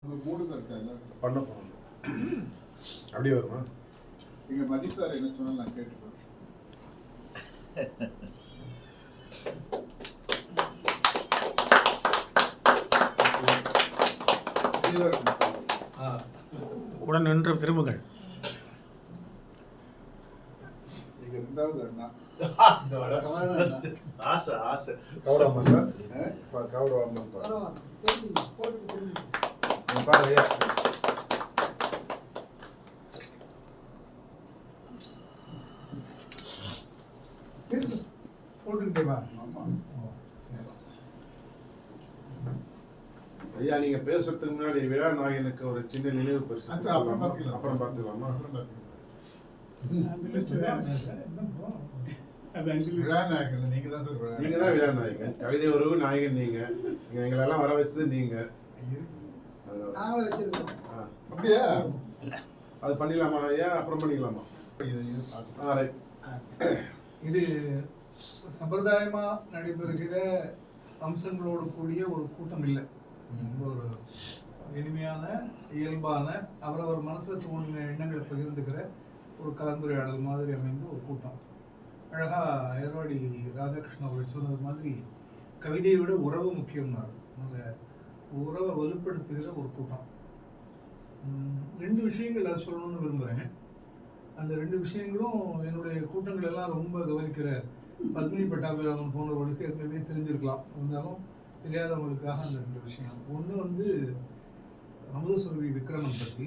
பண்ண போகிறோம். அப்படியே வருமா? நீங்கள் மதிப்பார் என்ன சொன்னால் நான் கேட்டுப்பேன். உடன் நின்று திரும்புங்கள். நீங்கள் ரெண்டாவது அண்ணா ஆசை ஆசை கௌரவமா சார்? கௌரவமா பாருங்க. போட்டுக்கிட்டேவா? ஐயா, நீங்க பேசுறதுக்கு முன்னாடி விழா நாயகனுக்கு ஒரு சின்ன நினைவு பரிசு அப்புறம் பார்த்துக்கலாமா? நீங்க தான் விழா நாயகன், கவிதை உறவு நாயகன். நீங்க எங்களெல்லாம் வர வச்சது நீங்க. அப்படியா? அது பண்ணிடலாமா ஐயா? அப்புறம் பண்ணிக்கலாமா? இது சம்பிரதாயமா நடைபெறுகிற அம்சங்களோடு கூடிய ஒரு கூட்டம் இல்லை. ஒரு இனிமையான இயல்பான அவரவர் மனசுல தோன்றின எண்ணங்களை பகிர்ந்துக்கிற ஒரு கலந்துரையாடல் மாதிரி அமைந்த ஒரு கூட்டம். அழகா ஏர்வாடி ராதாகிருஷ்ணன் அவர்கள் சொன்னது மாதிரி கவிதையை விட உறவு முக்கியம்னாரு. அந்த உறவை வலுப்படுத்துகிற ஒரு கூட்டம். ரெண்டு விஷயங்கள் அதை சொல்லணும்னு விரும்புகிறேன். அந்த ரெண்டு விஷயங்களும் என்னுடைய கூட்டங்கள் எல்லாம் ரொம்ப கவனிக்கிற பத்மினி பட்டாபிராமன் போன்றவர்களுக்கு ஏற்கனவே தெரிஞ்சிருக்கலாம். இருந்தாலும் தெரியாதவங்களுக்காக அந்த ரெண்டு விஷயம். ஒன்று வந்து அமுதசுரபி விக்ரமன் பற்றி.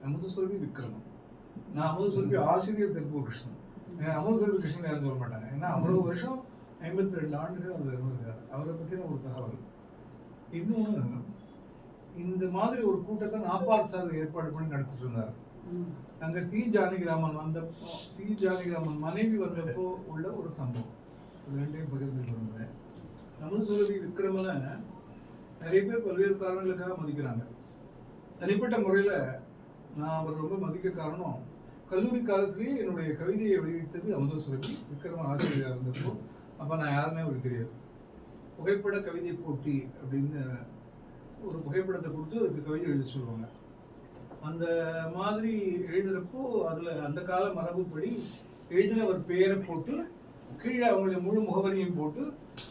அமுதசுரபி விக்ரமன், நான் அமுதசுரபி ஆசிரியர் திருப்பூர் கிருஷ்ணன். அமுதசுரபி கிருஷ்ணன் யாரும் சொல்ல மாட்டாங்க. ஏன்னா அவ்வளோ வருஷம் 52 ஆண்டுகள் அவர் இருந்திருக்காரு. அவரை பற்றின ஒரு தகவல். இன்னொன்று, இந்த மாதிரி ஒரு கூட்டத்தை நாப்பால் சார் ஏற்பாடு பண்ணி நடத்திட்டு இருந்தார். அங்க தி ஜானகிராமன் வந்தப்போ, தி ஜானகிராமன் மனைவி வந்தப்போ உள்ள ஒரு சம்பவம். ரெண்டையும் பகிர்ந்து விரும்புகிறேன். அமுதசுரபி விக்ரமனை நிறைய பேர் பல்வேறு காரணங்களுக்காக மதிக்கிறாங்க. தனிப்பட்ட முறையில் நான் அவர் ரொம்ப மதிக்க காரணம், கல்லூரி காலத்திலேயே என்னுடைய கவிதையை வெளியிட்டது அமுதசுரபி விக்ரமன் ஆசிரியராக இருந்தப்போ. அப்போ நான் யாருன்னே அவருக்கு தெரியாது. புகைப்பட கவிதை போட்டி அப்படின்னு ஒரு புகைப்படத்தை கொடுத்து அதுக்கு கவிதை எழுத சொல்லுவாங்க. அந்த மாதிரி எழுதுறப்போ அதில் அந்த கால மரபுப்படி எழுதினவர் பெயரை போட்டு கீழே அவங்களுடைய முழு முகவரியும் போட்டு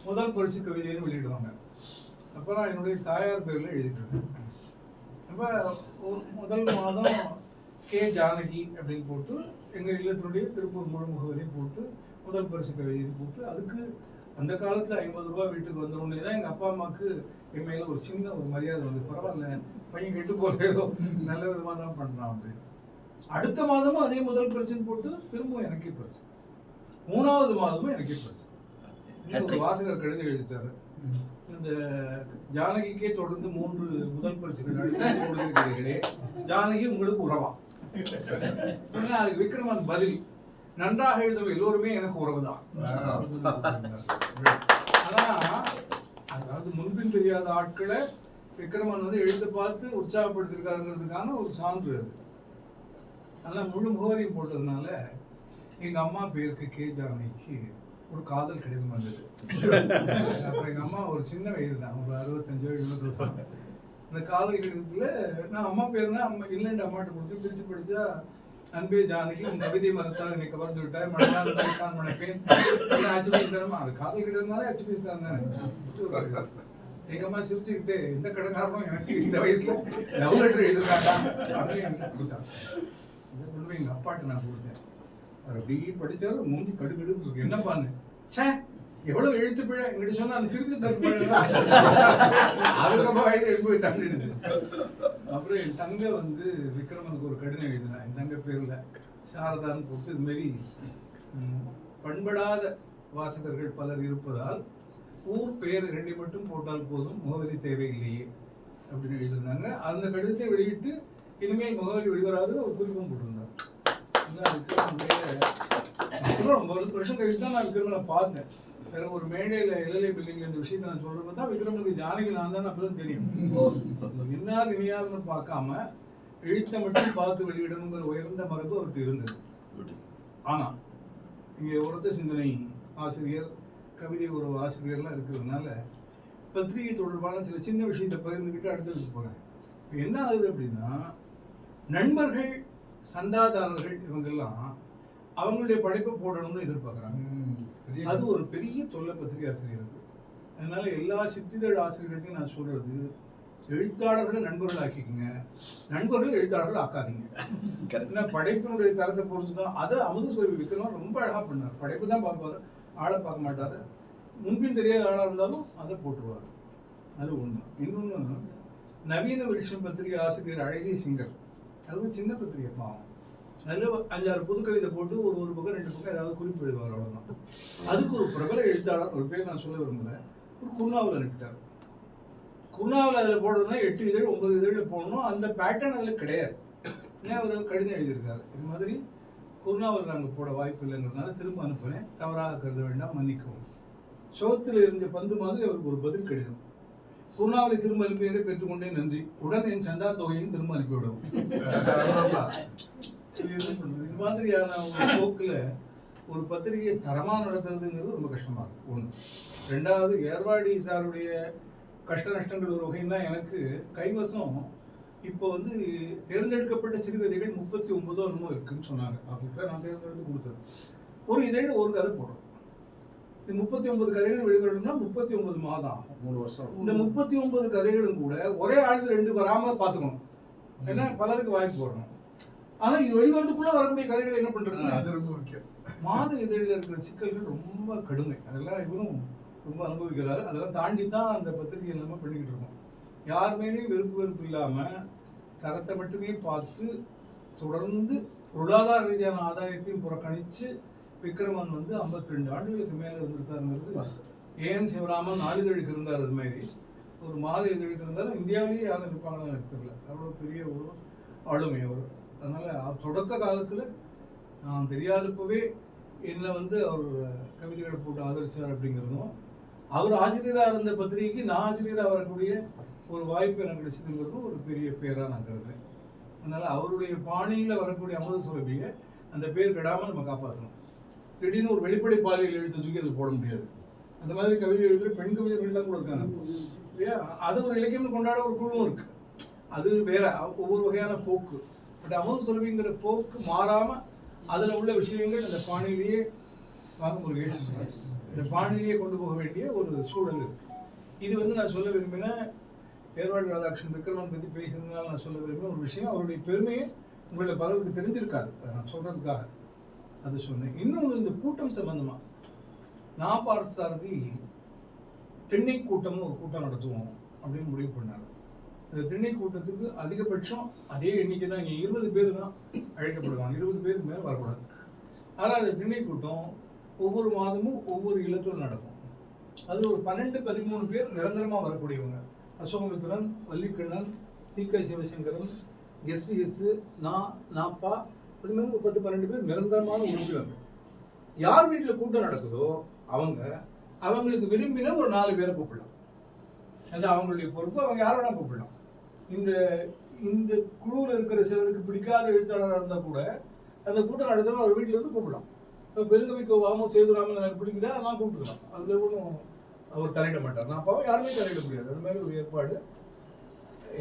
முதல் பரிசு கவிதைன்னு வெளியிடுவாங்க. அப்போ நான் என்னுடைய தாயார் பேரில் எழுதிட்டுருக்கேன். அப்போ முதல் மாதம் கே ஜானகி அப்படின்னு போட்டு எங்கள் இல்லத்தினுடைய திருப்பூர் முழு முகவரியும் போட்டு முதல் பரிசு கவிதைன்னு போட்டு, அதுக்கு அந்த காலத்தில் 50 ரூபா வீட்டுக்கு வந்த உடனே தான் எங்கள் அப்பா அம்மாவுக்கு என் மேலே ஒரு சின்ன ஒரு மரியாதை வந்து, பரவாயில்ல பையன் கெட்டு போகிற ஏதோ நல்ல விதமாக தான் பண்ணுறான் அப்படின்னு. அடுத்த மாதமும் அதே முதல் பரிசுன்னு போட்டு திரும்பவும் எனக்கே பரிசு. 3வது மாதமும் எனக்கே பரிசு. ஒரு வாசகர் கடிதம் எழுதிட்டாரு, இந்த ஜானகிக்கே தொடர்ந்து 3 முதல் பரிசுகள் கொடுத்துருக்கிறீர்களே, ஜானகி உங்களுக்கு உறவா? அதுக்கு விக்ரமன் பதில், நன்றாக எழுதும் எல்லோருமே எனக்கு உறவுதான். ஆனா அதாவது முன்பின் தெரியாத ஆட்களை விக்ரமன் வந்து எழுத பார்த்து உற்சாகப்படுத்திருக்காருங்கிறதுக்கான ஒரு சான்று அது. அதனால முழு முகவரியும் போட்டதுனால எங்க அம்மா பேருக்கு கே ஜானகிக்கு ஒரு காதல் கடிதம் வந்தது. அப்ப எங்க அம்மா ஒரு சின்ன வயது தான், ஒரு 65-70. இந்த காதல் கடிதத்துல நான் அம்மா பேருனா அம்மா இல்லைன்னு அம்மாட்ட கொடுத்து பிரிச்சு படிச்சா, அன்பே ஜானகி உன் கவிதை மரத்தால் என்னை கவர்ந்து விட்டாய், மனதால் தான் மணப்பேன், அச்சு பீஸ் தரமா. அது காதல் கிட்டதுனாலே அச்சு பீஸ் தான் தானே. எங்க அம்மா சிரிச்சுக்கிட்டு, எந்த கடைக்காரனும் எனக்கு இந்த வயசுல லவ் லெட்டர் எழுதுறாண்டா அப்படின்னு எனக்கு கொடுத்தாங்க. இதை கொண்டு போய் எங்க அப்பாட்ட நான் கொடுத்தேன். அவர் அப்படி படிச்சாலும் மூஞ்சி கடுக்கடுன்னு இருக்கு. என்ன பான்னு, சே எவ்வளவு எழுத்து பிழை எங்கிட்ட சொன்னா அந்த திருத்தி தர அவருக்கு அம்மா வயது 80 தாண்டிடுச்சு. அப்புறம் என் தங்கை வந்து விக்ரமனுக்கு ஒரு கடிதம் எழுதினா, என் தங்கை பேர்ல சாரதான்னு போட்டு, இது மாதிரி பண்படாத வாசகர்கள் பலர் இருப்பதால் ஊர் பெயர் 2 மட்டும் போட்டால் போதும், முகவரி தேவையில்லையே அப்படின்னு எழுதியிருந்தாங்க. அந்த கடிதத்தை வெளியிட்டு இனிமேல் முகவரி வெளிவராது ஒரு குறிப்பும் போட்டிருந்தாங்க. அப்புறம் 1 வருஷம் கழிச்சு தான் நான் விக்ரமனை பார்த்தேன். வேற ஒரு மேடையில் இளலை பில்லிங் இந்த விஷயத்தை நான் சொல்றப்ப தான் விக்ரமனுக்கு ஜானகி நான் தான் அப்பதான் தெரியும். இன்னார் இனியார்னு பார்க்காம எழுத்தை மட்டும் பார்த்து வெளியிடணுங்கிற உயர்ந்த மரபு அவருக்கு இருந்தது. ஆனா இங்கே உரத்த சிந்தனை ஆசிரியர், கவிதை ஒரு ஆசிரியர்லாம் இருக்கிறதுனால பத்திரிகை தொடர்பான சில சின்ன விஷயத்தை பகிர்ந்துக்கிட்டு அடுத்ததுக்கு போகிறேன். என்ன ஆகுது அப்படின்னா, நண்பர்கள், சந்தாதாரர்கள் இவங்கெல்லாம் அவங்களுடைய படைப்பை போடணும்னு எதிர்பார்க்குறாங்க. அது ஒரு பெரிய தொல்லை பத்திரிகை ஆசிரியருக்கு. அதனால எல்லா சிற்றிதழ் ஆசிரியர்களையும் நான் சொல்றது, எழுத்தாளர்களை நண்பர்கள் ஆக்கிக்கங்க, நண்பர்கள் எழுத்தாளர்கள் ஆக்காதீங்க. ஏன்னா படைப்பினுடைய தரத்தை பொறுத்து தான். அதை அமுதசுரபி விக்ரமன் ரொம்ப அழகா பண்ணார். படைப்பு தான் பார்ப்பாரு, ஆளை பார்க்க மாட்டாரு. முன்பின் தெரியாத ஆளாக இருந்தாலும் அதை போட்டுருவார். அது ஒண்ணு. இன்னொன்னு, நவீன வெளிச்சம் பத்திரிகை ஆசிரியர் அழகிய சிங்கர், அது ஒரு சின்ன பத்திரிகை பாவம். அதில் 5-6 புது கவிதை போட்டு ஒரு பக்கம் 2 பக்கம் ஏதாவது குறிப்பு எழுதுவார், அவ்வளோதான். அதுக்கு ஒரு பிரபல எழுத்தாளர், ஒரு பேர் நான் சொல்ல விரும்பல, ஒரு குருணாவில் அனுப்பிட்டார். குருணாவில் அதில் போடுறதுனா 8 இதழ் 9 இதழில் போடணும். அந்த பேட்டர்ன் அதில் கிடையாது. ஏன் அவர் கடிதம் எழுதியிருக்காரு, இது மாதிரி குருணாவில் நாங்கள் போட வாய்ப்பு இல்லைங்கிறதுனால திரும்ப அனுப்புனேன், தவறாக கருத வேண்டாம், மன்னிக்கவும். சோத்தில் இருந்த பந்து மாதிரி அவருக்கு ஒரு பதில் கடிதம். குருணாவலை திரும்ப அனுப்பியதை பெற்றுக்கொண்டே நன்றி, உடன் என் சந்தா தொகையும் திரும்ப அனுப்பிவிடும். இது மாதிரியான ஒரு போக்குல ஒரு பத்திரிகையை தரமா நடத்துறதுங்கிறது ரொம்ப கஷ்டமா இருக்கும். ஒண்ணு. ரெண்டாவது, ஏர்வாடி சாருடைய கஷ்ட நஷ்டங்கள் ஒரு வகைன்னா, எனக்கு கைவசம் இப்போ வந்து தேர்ந்தெடுக்கப்பட்ட சிறுகதைகள் 39 என்னமோ இருக்குன்னு சொன்னாங்க ஆஃபீஸில். நான் தேர்ந்தெடுத்து கொடுத்தது. ஒரு இதழில் ஒரு கதை போடுறோம். இந்த 39 கதைகள் வெளிவரணும்னா 39 மாதம் ஆகும், 3 வருஷம். இந்த 39 கதைகளும் கூட ஒரே ஆளுது 2 வராம பார்த்துக்கணும். ஏன்னா பலருக்கு வாய்ப்பு போடணும். ஆனா இது வெளிவரதுக்குள்ள வரக்கூடிய கதைகள் என்ன பண்றது, அது ரொம்ப முக்கியம். மாத இதழில் இருக்கிற சிக்கல்கள் ரொம்ப கடுமை. அதெல்லாம் இவரும் ரொம்ப அனுபவிக்கிறாரு. அதெல்லாம் தாண்டி தான் அந்த பத்திரிகை நம்ம பண்ணிக்கிட்டு இருக்கோம். யார் மேலேயும் வெறுப்பு இல்லாம தரத்தை மட்டுமே பார்த்து தொடர்ந்து பொருளாதார ரீதியான ஆதாயத்தையும் புறக்கணிச்சு விக்ரமன் வந்து 52 ஆண்டுகளுக்கு மேல இருந்திருக்காருங்கிறது. ஏன் சிவராமன் நாளிதழுக்கு இருந்தார், அது மாதிரி ஒரு மாத இதழுக்கு இருந்தாலும் இந்தியாவிலேயே யாரும் இருப்பாங்கன்னு எனக்கு தெரியல. அவ்வளோ பெரிய ஒரு ஆளுமை அவர். அதனால தொடக்க காலத்துல நான் தெரியாதப்பவே என்னை வந்து அவர் கவிதைகளை போட்டு ஆதரிச்சார் அப்படிங்கிறதும், அவர் ஆசிரியராக இருந்த பத்திரிகைக்கு நான் ஆசிரியராக வரக்கூடிய ஒரு வாய்ப்பு எனக்கு கிடைச்சதுங்கிறதும் ஒரு பெரிய பேராக நான் கருதுறேன். அதனால அவருடைய பாணியில் வரக்கூடிய அமுதசுரபியை அந்த பேர் கெடாமல் நம்ம காப்பாற்றணும். திடீர்னு ஒரு வெளிப்படை பாதையில் எழுத்து தூக்கி அதில் போட முடியாது. அந்த மாதிரி கவிதை எழுதுகிற பெண் கவிதைகள்லாம் கூட இருக்காங்க இல்லையா. அது ஒரு இலக்கியம் கொண்டாட ஒரு குழுவும் இருக்கு. அது வேற ஒவ்வொரு வகையான போக்கு. பட் அமுதசுரபிங்கிற போக்கு மாறாம அதுல உள்ள விஷயங்கள் அந்த பாணியிலேயே இந்த பாணியிலேயே கொண்டு போக வேண்டிய ஒரு சூழல் இருக்கு. இது வந்து நான் சொல்ல விரும்பின ஏர்வாடி ராதாகிருஷ்ணன் விக்ரமன் பற்றி பேசுறதுனால நான் சொல்ல விரும்பின ஒரு விஷயம். அவருடைய பெருமையை உங்களை பலருக்கு தெரிஞ்சிருக்காரு, அதை நான் சொல்றதுக்காக அது சொன்னேன். இன்னொன்று, இந்த கூட்டம் சம்பந்தமா நாபார் சாரதி திண்ணை கூட்டம்னு ஒரு கூட்டம் நடத்துவோம் அப்படின்னு முடிவு பண்ணார். இந்த திண்ணை கூட்டத்துக்கு அதிகபட்சம் அதே எண்ணிக்கை தான், இங்கே 20 பேர் தான் அழைக்கப்படுவாங்க, 20 பேருக்கு மேலே வரக்கூடாது. ஆனால் அந்த திண்ணை கூட்டம் ஒவ்வொரு மாதமும் ஒவ்வொரு இல்லத்தில் நடக்கும். அது ஒரு 12-13 பேர் நிரந்தரமாக வரக்கூடியவங்க. அசோகமித்திரன், வள்ளிக்கண்ணன், டி.க. சிவசங்கரன், எஸ்விஎஸ், நாப்பா, அது மாதிரி ஒரு 10-12 பேர் நிரந்தரமான உறுப்பினர்கள். யார் வீட்டில் கூட்டம் நடக்குதோ அவங்களுக்கு விரும்பின ஒரு 4 பேரை கூப்பிடலாம். அது அவங்களுடைய பொறுப்பு, அவங்க யாரை வேணா கூப்பிடலாம். இந்த குழுவில் இருக்கிற சிலருக்கு பிடிக்காத எழுத்தாளராக இருந்தால் கூட அந்த கூட்டம் நடத்துகிற ஒரு வீட்டில் இருந்து கூப்பிடலாம். இப்போ பெருங்கவிக்கோ வாமோ சேதுராமன் எனக்கு பிடிக்குதா, நான் கூப்பிட்டுக்கலாம். அதில் ஒன்றும் அவர் தலையிட மாட்டார். நான் அப்பாவும் யாருமே தலையிட முடியாது. அது மாதிரி ஒரு ஏற்பாடு.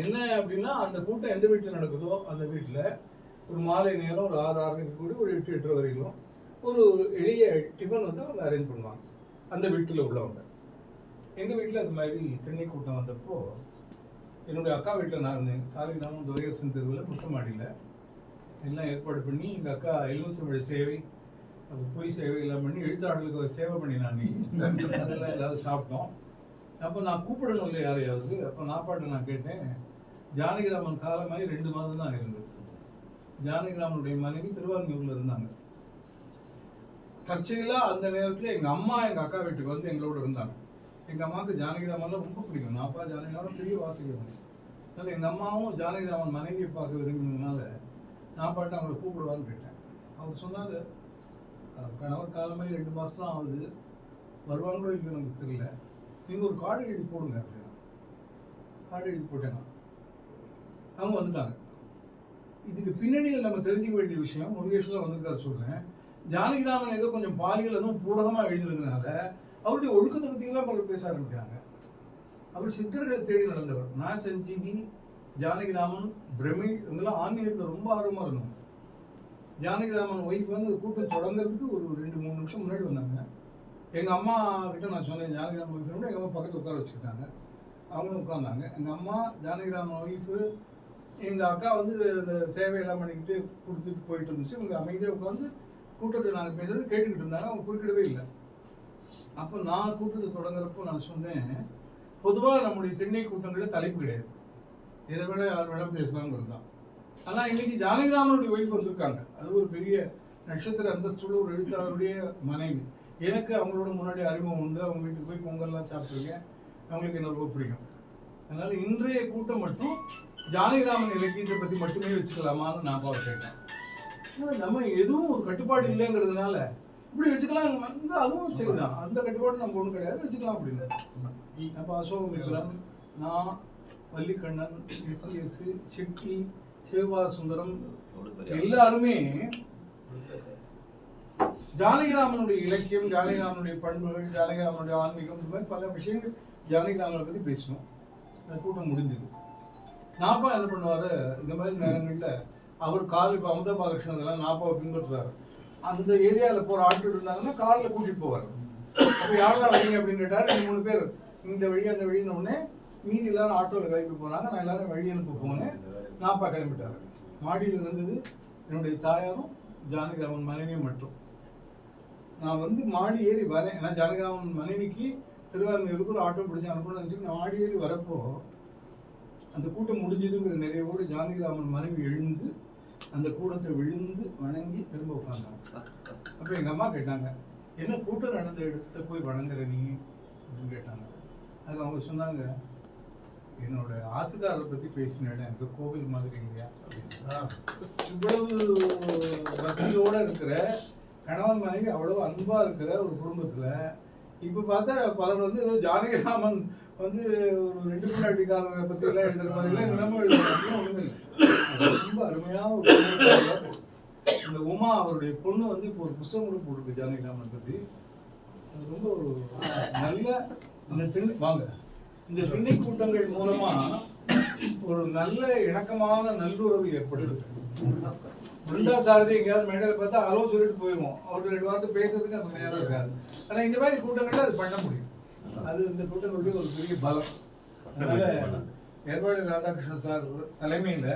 என்ன அப்படின்னா, அந்த கூட்டம் எந்த வீட்டில் நடக்குதோ அந்த வீட்டில் ஒரு மாலை நேரம் ஒரு 6-6:30 கூடி ஒரு 8-8 வரைக்கும் ஒரு எளிய டிஃபன் வந்து அவங்க அரேஞ்ச் பண்ணுவாங்க அந்த வீட்டில் உள்ளவங்க. எங்கள் வீட்டில் அது மாதிரி திண்ணை கூட்டம் வந்தப்போ என்னுடைய அக்கா வீட்டில் நான் இருந்தேன். சாலிகிராமம் துரையரசன் தெருவில் முட்டமாடியில் எல்லாம் ஏற்பாடு பண்ணி எங்கள் அக்கா எலுமிச்சம்பழ சேவை, பொய் சேவை எல்லாம் பண்ணி எழுத்தாளர்களுக்கு ஒரு சேவை பண்ணினாங்க. அதெல்லாம் ஏதாவது சாப்பிட்டோம். அப்போ நான் கூப்பிடணும் இல்லை யாரையாவது. அப்போ நாப்பாட்டு நான் கேட்டேன். ஜானகிராமன் காலமாகி 2 மாதம் தான் இருந்தது. ஜானகிராமனுடைய மனைவி திருவாரூரில் இருந்தாங்க. தற்செயலாக அந்த நேரத்தில் எங்கள் அம்மா எங்கள் அக்கா வீட்டுக்கு வந்து எங்களோட இருந்தாங்க. எங்கள் அம்மாவுக்கு ஜானகிராமன்லாம் ரொம்ப பிடிக்கும். நாப்பா ஜானகிராமன் பெரிய வாசிக்கிறவங்க. அதனால் எங்கள் அம்மாவும் ஜானகிராமன் மனைவியை பார்க்க விரும்பினதுனால நாப்பாட்டு அவங்களை கூப்பிடுவான்னு கேட்டேன். அவர் சொன்னார், கணவர் காலமாகி 2 மாதம் தான் ஆகுது, வருவாங்களோ இல்லை எனக்கு தெரியல, நீங்கள் ஒரு கார்டு எழுதி போடுங்க அப்படின்னா. கார்டு எழுதி போட்டேன்னா அவங்க வந்துட்டாங்க. இதுக்கு பின்னணியில் நம்ம தெரிஞ்சுக்க வேண்டிய விஷயம், முருகேஷில் வந்திருக்காரு சொல்கிறேன். ஜானகிராமன் ஏதோ கொஞ்சம் பாலியல் அதுவும் பூடகமாக எழுதுறதுனால அவருடைய ஒழுக்கத்தை பற்றியெல்லாம் பலர் பேச ஆரம்பிக்கிறாங்க. அவர் சித்தர்களை தேடி நடந்தவர். நான் சஞ்சீவி, ஜானகிராமன், பிரமிழ் இவங்கெல்லாம் ஆன்மீகத்தில் ரொம்ப ஆர்வமாக இருந்தோம். ஜானகிராமன் ஒய்ஃப் வந்து கூட்டம் தொடங்குறதுக்கு ஒரு 2-3 நிமிஷம் முன்னாடி வந்தாங்க. எங்கள் அம்மா கிட்ட நான் சொன்னேன் ஜானகிராமன் ஒய்ஃப், எங்கள் அம்மா பக்கத்தில் உட்கார வச்சுக்கிட்டாங்க. அவங்களும் உட்காந்தாங்க. எங்கள் அம்மா, ஜானகிராமன் ஒய்ஃபு, எங்கள் அக்கா வந்து இந்த சேவையெல்லாம் பண்ணிக்கிட்டு கொடுத்துட்டு போயிட்டு இருந்துச்சு. இவங்க அமைதியாக உட்காந்து கூட்டத்தில் நாங்கள் பேசுகிறது கேட்டுக்கிட்டு இருந்தாங்க. அவங்க குறுக்கிடவே இல்லை. அப்போ நான் கூட்டத்தை தொடங்குறப்போ நான் சொன்னேன், பொதுவாக நம்முடைய திண்ணை கூட்டங்களில் தலைப்பு கிடையாது, இதை விட யார் வேணால் பேசலாம்ங்கிறது தான். ஆனால் இன்னைக்கு ஜானகிராமனுடைய ஒய்ஃப் வந்திருக்காங்க. அது ஒரு பெரிய நட்சத்திர அந்தஸ்துள்ள ஒரு எழுத்தாளருடைய மனைவி. எனக்கு அவங்களோட முன்னாடி அறிமுகம் உண்டு. அவங்க வீட்டுக்கு போய் பொங்கல்லாம் சாப்பிட்ருக்கேன். அவங்களுக்கு என்ன ரொம்ப பிடிக்கும். அதனால் இன்றைய கூட்டம் மட்டும் ஜானகிராமன் இலக்கியத்தை பற்றி மட்டுமே வச்சுக்கலாமான்னு நான் கேட்டேன். நம்ம எதுவும் ஒரு கட்டுப்பாடு இல்லைங்கிறதுனால இப்படி வச்சுக்கலாம், அதுவும் சரிதான். அந்த கட்டுப்பாடு நம்ம ஒன்றும் கிடையாது, வச்சுக்கலாம் அப்படின்னு. அப்போ அசோகமித்ரன், நான், வள்ளிக்கண்ணன், எஸ் செட்டி, சிவபாசுந்தரம் எல்லாருமே ஜானகிராமனுடைய இலக்கியம், ஜானகிராமனுடைய பண்புகள், ஜானகிராமனுடைய ஆன்மீகம், இந்த மாதிரி பல விஷயங்கள் ஜானகிராமனை பற்றி பேசணும். அந்த கூட்டம் முடிஞ்சது. நாப்பா என்ன பண்ணுவார், இந்த மாதிரி நேரங்களில் அவர் கார், இப்போ அமுதா பாலகிருஷ்ணன் இதெல்லாம் நாப்பாவை பின்பற்றுவார். அந்த ஏரியாவில் போகிற ஆட்கள் இருந்தாங்கன்னா காரில் கூட்டிகிட்டு போவார். அப்போ யாரெல்லாம் வரீங்க அப்படின்னு கேட்டார். 2-3 பேர் இந்த வழி அந்த வழின்னு உடனே மீதி எல்லாரும் ஆட்டோவில் கிளம்பி போனாங்க. நான் எல்லாரும் வழி அனுப்ப போனேன். நாப்பா கிளம்பிட்டார். மாடியில் இருந்தது என்னுடைய தாயாரும் ஜானகிராமன் மனைவியும் மட்டும். நான் வந்து மாடி ஏறி வரேன். ஏன்னா ஜானகிராமன் மனைவிக்கு திருவாரூருக்கு ஒரு ஆட்டோ பிடிச்சி அனுப்பணும்னு நினச்சி நான் மாடி ஏறி வரப்போ அந்த கூட்டம் முடிஞ்சதுங்கிற நிறைவோடு ஜானகிராமன் மனைவி எழுந்து அந்த கூட்டத்தை விழுந்து வணங்கி திரும்ப உட்காந்தாங்க. அப்போ எங்கள் அம்மா கேட்டாங்க, என்ன கூட்டம் நடந்த இடத்த போய் வணங்குற நீ அப்படின்னு கேட்டாங்க. அதுக்கு அவங்க சொன்னாங்க, என்னோட ஆத்துக்காரரை பற்றி பேசின இடம் எனக்கு கோவில் மாதிரி இல்லையா அப்படின்னு. இவ்வளவு பக்தியோடு இருக்கிற கணவன் மனைவி, அவ்வளவு அன்பாக இருக்கிற ஒரு குடும்பத்தில் இப்போ பார்த்தா பலர் வந்து ஏதோ ஜானகிராமன் வந்து ஒரு 2 பொண்டாட்டிக்காரரை பற்றியெல்லாம் எழுதுகிற மாதிரிலாம் நிலைமை எழுதுறாங்க. ஒன்றுமே இல்லை. ரொம்ப அருமையான ஒரு புத்தகம். இந்த உமா அவருடைய பொண்ணு வந்து இப்போ ஒரு புத்தகம் கூட போட்டிருக்கு ஜானகிராமன் பற்றி. அது ரொம்ப ஒரு நல்ல இந்த திண்ணை கூட்டங்கள் மூலமா ஒரு நல்ல இணக்கமான நல்லுறவு ஏற்படுது. பிருந்தா சாரதி எங்கேயாவது மேடையில் பார்த்தா அலோ சொல்லிட்டு போயிடுவோம். அவர் 2 வார்த்தை பேசுறதுக்கு நமக்கு நேரம் இருக்காது. ஆனால் இந்த மாதிரி கூட்டங்கள்ல அது பண்ண முடியும். அது இந்த கூட்டங்களுடைய ஒரு பெரிய பலம். அதனால எடப்பாடி ராதாகிருஷ்ணன் சார் தலைமையில்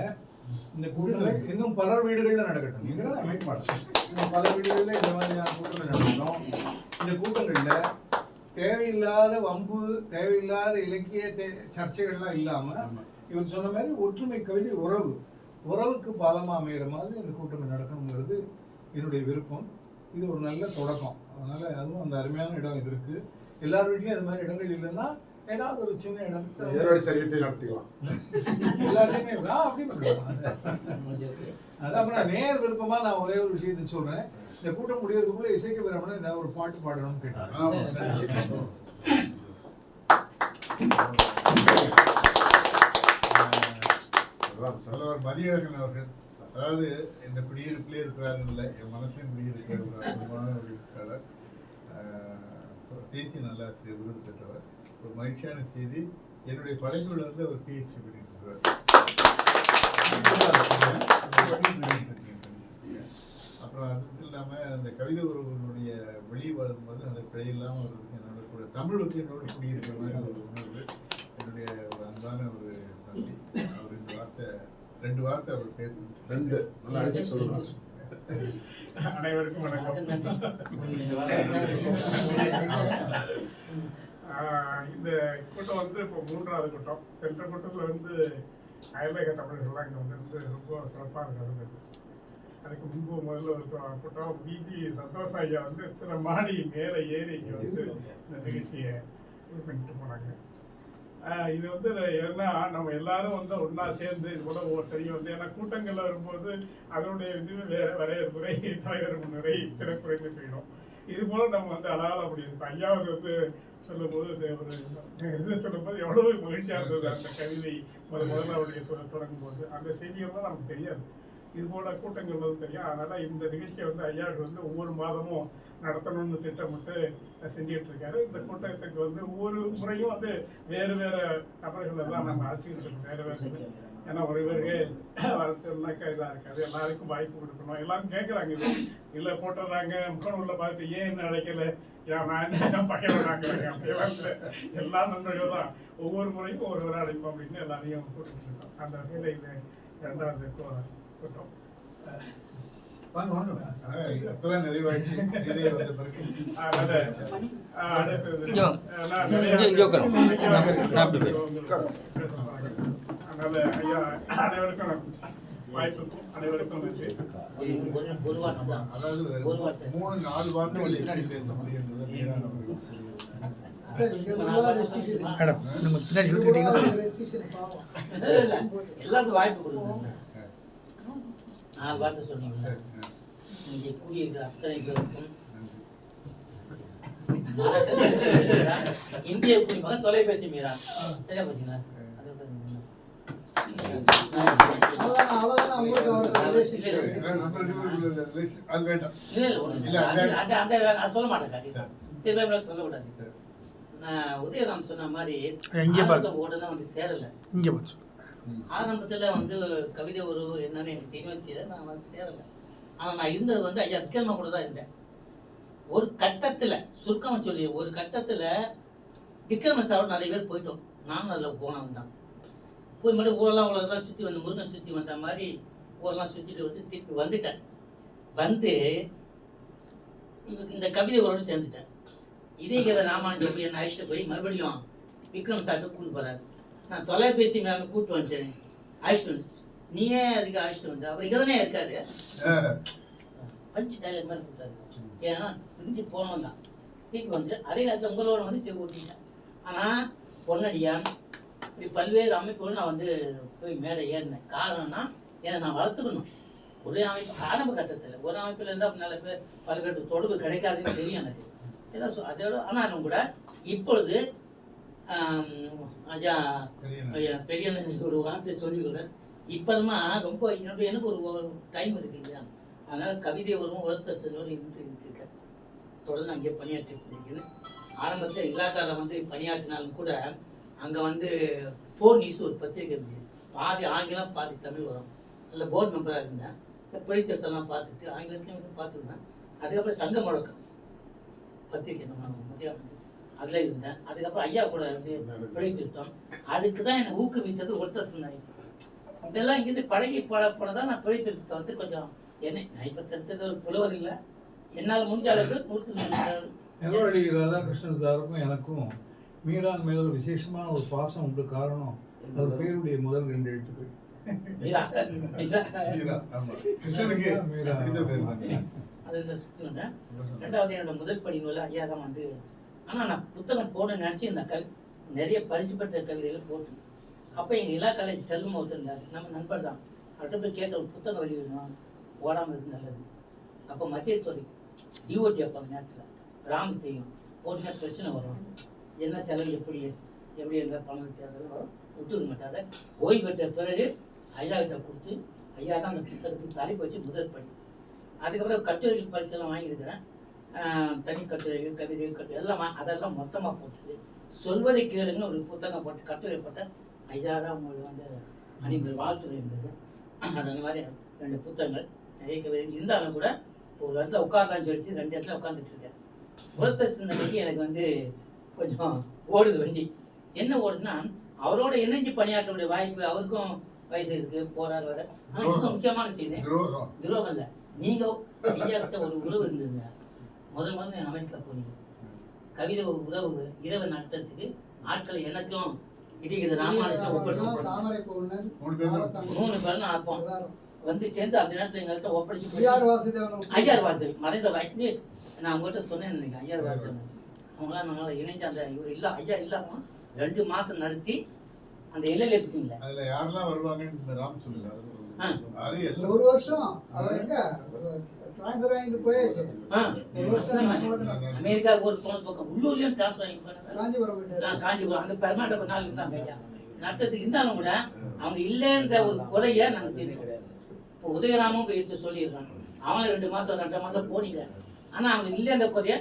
இந்த கூட்டங்கள் இன்னும் பல வீடுகளில் நடக்கட்டும். நீங்க தான் அமைக்க மாட்டோம். இன்னும் பல வீடுகளில் இந்த மாதிரியான கூட்டங்கள் நடக்கணும். இந்த கூட்டங்களில் தேவையில்லாத வம்பு, தேவையில்லாத இலக்கிய சர்ச்சைகள்லாம் இல்லாமல் இவர் சொன்ன மாதிரி ஒற்றுமை, கவிதை, உறவுக்கு பாலமாக அமைகிற மாதிரி இந்த கூட்டங்கள் நடக்கணுங்கிறது என்னுடைய விருப்பம். இது ஒரு நல்ல தொடக்கம். அதனால் அதுவும் அந்த அருமையான இடம் இது இருக்குது. எல்லார் வீட்லையும் அது மாதிரி இடங்கள் இல்லைன்னா ஏதாவது ஒரு சின்ன இடம் நடத்திக்கலாம். எல்லாத்தையுமே அப்படி பண்ணலாம். அது அப்புறம் நேர் விருப்பமாக நான் ஒரே ஒரு விஷயத்தை சொல்கிறேன். இந்த கூட்டம் முடியறதுக்குள்ள இசைக்க பெறாமல் ஏதாவது ஒரு பாட்டு பாடணும்னு கேட்டாங்க. தலைவர் மதியழகன் அவர்கள், அதாவது இந்த குடியிருப்பிலே இருக்கிறாருல்ல, என் மனசையும் குடியிருக்கிற ஒரு அற்புதமான ஒரு எழுத்தாளர், தேசிய நல்லாசிரியர் விருது பெற்றவர். ஒரு மகிழ்ச்சியான செய்தி, என்னுடைய படைப்புகள் வந்து அவர் PhD பண்ணிட்டு இருக்கிறார். அப்புறம் அது மட்டும் இல்லாமல் அந்த கவிதை உறவுகளுடைய வெளி வரும்போது அந்த பிழையில்லாமல் அவர்களுக்கு என்னோட கூட தமிழ் வந்து என்னோட குடியிருக்கிற மாதிரி ஒரு உணர்வு. என்னுடைய ஒரு அன்பான ஒரு நன்றி. அவர் 2 வார்த்தை அவர் பேசணும். அனைவருக்கும் வணக்கம். இந்த கூட்டம் வந்து இப்போ 3வது கூட்டம். சென்ற கூட்டத்தில் வந்து அயல்வேக தமிழர்கள்லாம் இங்கே வந்து ரொம்ப சிறப்பாக நடந்தது. அதுக்கு முன்பு முதல்ல ஒரு கூட்டம் பிஜி சந்தோஷ் ஐயா வந்து இத்தனை மாடி மேலே ஏறி இங்கே வந்து இந்த நிகழ்ச்சியை இது பண்ணிட்டு போனாங்க. இது வந்து ஏன்னா நம்ம எல்லாரும் வந்து ஒன்றா சேர்ந்து இது கூட ஒவ்வொருத்தரையும் வந்து, ஏன்னா கூட்டங்களில் வரும்போது அதனுடைய இது வரையறுமுறை, தலைவர் முன்னுரை, சிறப்புரைன்னு போயிடும். இது போல நம்ம வந்து அழகாக முடியும். இப்போ ஐயாவது வந்து சொல்லும்போது ஒரு இது சொல்லும்போது எவ்வளவு மகிழ்ச்சியாக இருந்தது. அந்த கவிதை முதல்ல அவருடைய தொடங்கும் போது அந்த செய்திகள்லாம் நமக்கு தெரியாது. இது போல கூட்டங்கள் வந்து தெரியும். அதனால இந்த நிகழ்ச்சியை வந்து ஐயாவுக்கு வந்து ஒவ்வொரு மாதமும் நடத்தணும்னு திட்டமிட்டு செஞ்சுட்டு இருக்காரு. இந்த கூட்டத்துக்கு வந்து ஒவ்வொரு முறையும் வந்து வேறு வேறு நபர்கள் எல்லாம் நம்ம அழைச்சிக்கிட்டு இருக்கோம். வேறு ஏன்னா ஒருவருக்கு வரச்சுனாக்கா இதாக இருக்காது, எல்லாருக்கும் வாய்ப்பு கொடுக்கணும். எல்லாரும் கேட்குறாங்க, இது இல்லை போட்டுடுறாங்க முகநூலில் பார்த்து ஏன் என்ன அடைக்கல, ஏன் நான் என்ன பகைவனாங்க அப்படியெல்லாம் இல்லை. எல்லா நண்பர்கள் தான் ஒவ்வொரு முறையும் ஒருவரை அடைப்போம் அப்படின்னு எல்லாரையும் கூட்டிகிட்டு அந்த வகையில் இது 2வது கூட்டம். வாங்க வாங்க அப்பதான் நிறைவாயிடுச்சு. இதே வந்த பிறகு அடுத்தது அதனால ஐயா அனைவருக்கும் வாய்ப்புக்கும் அனைவருக்கும் நன்றி. அதாவது 3-4 வார்த்தைகள் எப்படி பேச முடியுங்கிறது மீரான் அவர்கள் எல்லாருக்கும் வாய்ப்பு கொடுங்க. 4 வார்த்தை சொன்னீங்க. இங்கே கூடியிருக்கிற அத்தனை பேருக்கும் இந்திய குடிமகன் தொலைபேசி மீறா சரியா போச்சுங்களா? அது வேண்டாம். சொல்ல மாட்டேன், சொல்லக்கூடாது. உதயராம் சொன்ன மாதிரி ஓடதான் வந்து சேரல. ஆரம்பத்துல வந்து கவிதை உறவு என்னன்னு எனக்கு தெரியல, நான் வந்து சேரல. ஆனா நான் இருந்தது வந்து ஐயா விக்ரமா கூட தான் இருந்தேன். ஒரு கட்டத்துல சுருக்கமா சொல்லி ஒரு கட்டத்துல விக்ரம சாரோட நிறைய பேர் போயிட்டோம். நானும் அதுல போனவன் தான். போய் மட்டும் ஊரெல்லாம் சுற்றி வந்து முருகன் சுற்றி வந்த மாதிரி ஊரெல்லாம் சுற்றிட்டு வந்து திருப்பி வந்துட்டேன். வந்து இந்த கவிதை உறவோடு சேர்ந்துட்டேன். இதே கதை ராமானுஜம் போய் என்ன அழைச்சிட்டு போய் மறுபடியும் விக்ரம் சார்ட்டு கூட்டு போறாரு. நான் தொலைபேசி மேலே கூப்பிட்டு வந்துட்டேன், அழைச்சிட்டு வந்து நீயே அதுக்கு அழைச்சிட்டு வந்து அவர் இங்கே தானே இருக்காரு. பஞ்சு டைலர் மாதிரி கொடுத்தாரு. ஏன்னா விரிஞ்சு போனோம் தான் திருப்பி வந்துட்டு அதே நேரத்தில் உங்களோட வந்து சேர்த்து ஓட்டிட்டேன். ஆனால் பொன்னடியான் இப்படி பல்வேறு அமைப்புகள் நான் வந்து போய் மேடை ஏறினேன். காரணம்னா ஏன்னா நான் வளர்த்துக்கணும். ஒரே அமைப்பு ஆரம்ப கட்டத்தில் ஒரு அமைப்பில் இருந்தால் நல்ல பேர் பல்வேறு தொடர்பு கிடைக்காதுன்னு தெரியும் எனக்கு. ஏதோ அதோட ஆனாலும் கூட இப்பொழுது ஐயா பெரிய ஒரு வார்த்தை சொல்லிக்கிறேன். இப்போமா ரொம்ப எனக்கு ஒரு டைம் இருக்கு இல்லையா, அதனால் கவிதை வரும் உலர்த்த செல்வோடு இருக்கேன். தொடர்ந்து அங்கே பணியாற்றி பண்ணிக்கிறேன். ஆரம்பத்தில் இலாக்காவில் வந்து பணியாற்றினாலும் கூட அங்கே வந்து 4 நியூஸ் ஒரு பத்திரிக்கை இருந்தது. பாதி ஆங்கிலம் பாதி தமிழ் வரும். அதில் போர்டு மெம்பராக இருந்தேன். பிடித்தத்தெல்லாம் பார்த்துட்டு ஆங்கிலத்திலையும் பார்த்துருந்தேன். அதுக்கப்புறம் சங்க முழக்கம் பத்திரிக்கை நம்ம மத்தியானம் அதில் இருந்தேன். அதுக்கப்புறம் ஐயா கூட வந்து பிழைத்திருத்தம். அதுக்கு தான் என்னை ஊக்குவித்தது ஒருத்த சிந்தனை. இதெல்லாம் இங்கேருந்து பழகி போனதான் நான் பிழைத்திருத்தம் வந்து கொஞ்சம் என்ன நான் இப்போ தெரிஞ்சது ஒரு புலவர் இல்லை, என்னால் முடிஞ்ச அளவுக்கு 100 ராதாகிருஷ்ணன் சாருக்கும் எனக்கும் மீரான் மேல ஒரு விசேஷமான ஒரு பாசம் உண்டு. காரணம் அவர் பேருடைய முதல் 2 எழுத்துக்கள். அது ரெண்டாவது என்னோட முதல் படி நூல் ஐயா தான் வந்து. ஆனால் நான் புத்தகம் போட நினச்சிருந்தேன். நிறைய பரிசு பெற்ற கவிதைகள் போட்டு அப்போ எங்கள் இலாக்காலேஜ் செல்லும் ஒருத்தர் இருந்தார், நம்ம நண்பர் தான். அவர்கிட்ட போய் கேட்ட ஒரு புத்தகம் வெளியிடணும், ஓடாமல் இருக்கு நல்லது. அப்போ மத்திய துறை டிஓடி அப்போ அந்த நேரத்தில் ராம் தெரியும் போட்டுனா பிரச்சனை வரும், என்ன செலவு எப்படி என்ற பணம் தேர்தல் வரும், விட்டுவிட மாட்டாங்க. ஓய்வு பெற்ற பிறகு ஐயா கிட்ட கொடுத்து ஐயா தான் அந்த புத்தகத்துக்கு தலைப்பு வச்சு முதல் படி. அதுக்கப்புறம் கட்டுரைகள் பரிசெல்லாம் வாங்கியிருக்கிறேன். தனி கட்டுரைகள் கவிதைகள் கட்டுரை எல்லாம் அதெல்லாம் மொத்தமாக போட்டு சொல்வதை கேளுங்கன்னு ஒரு புத்தகம் போட்டு கட்டுரை போட்டேன். ஐயா தான் அவங்களுக்கு வந்து அணிந்த வாழ்த்துறை இருந்தது. அந்த மாதிரி 2 புத்தகங்கள் நிறைய கவிதைகள் இருந்தாலும் கூட ஒரு இடத்துல உட்கார்ந்தான்னு சொல்லிட்டு 2 இடத்துல உட்காந்துட்டு இருக்கேன். உலர்த்த சிந்தனைக்கு எனக்கு வந்து கொஞ்சம் ஓடுது வண்டி. என்ன ஓடுதுன்னா அவரோட இணைஞ்சு பணியாற்றக்கூடிய வாய்ப்பு, அவருக்கும் வயசு இருக்கு, போறாரு வர. ஆனால் இன்னும் முக்கியமான செய்தி துரோகம் இல்லை. நீங்க ஐயா கிட்ட ஒரு உறவு இருந்ததுங்க. முதல்ல அமெரிக்கா போனீங்க, கவிதை ஒரு உறவு இரவு நடத்துறதுக்கு ஆட்களை எனக்கும் இது ராமானுஜம் ஒப்படைச்சு 3 பேரும் ஆப்போம் வந்து சேர்ந்து அந்த நேரத்தில் எங்கள்கிட்ட ஒப்படைச்சு ஐயார் வாசல் மறைந்த வாய்ப்பு நான் அவங்ககிட்ட சொன்னேன் நினைக்கிறேன். ஐயார் வாசல் அவங்களாம் நாங்கள் இணைஞ்சு அந்த இவர் இல்லை ஐயா இல்லாமல் 2 மாதம் நடத்தி அந்த எல்லையில் இருக்குங்களா அதுல யாரெல்லாம் வருவாங்கன்னு ராம் சொல்லுங்க. 1 வருஷம் அவர் எங்க ட்ரான்ஸ்ஃபர் வாங்கிட்டு போயாச்சு. அமெரிக்கா ஒரு போன பக்கம் உள்ளூர்லயும் ட்ரான்ஸ்ஃபர் வாங்கி காஞ்சிபுரம் காஞ்சிபுரம் அந்த பெர்மனண்ட் நாள் இருந்தாங்க ஐயா நடத்துறதுக்கு. இருந்தாலும் கூட அவங்க இல்லைன்ற ஒரு குறைய நாங்கள் தெரியும். இப்போ உதயராமும் போய் சொல்லிடுறாங்க, அவன் 2 மாதம் 2.5 மாதம் போனீங்க. ஆனால் அவங்க இல்லைன்ற குறைய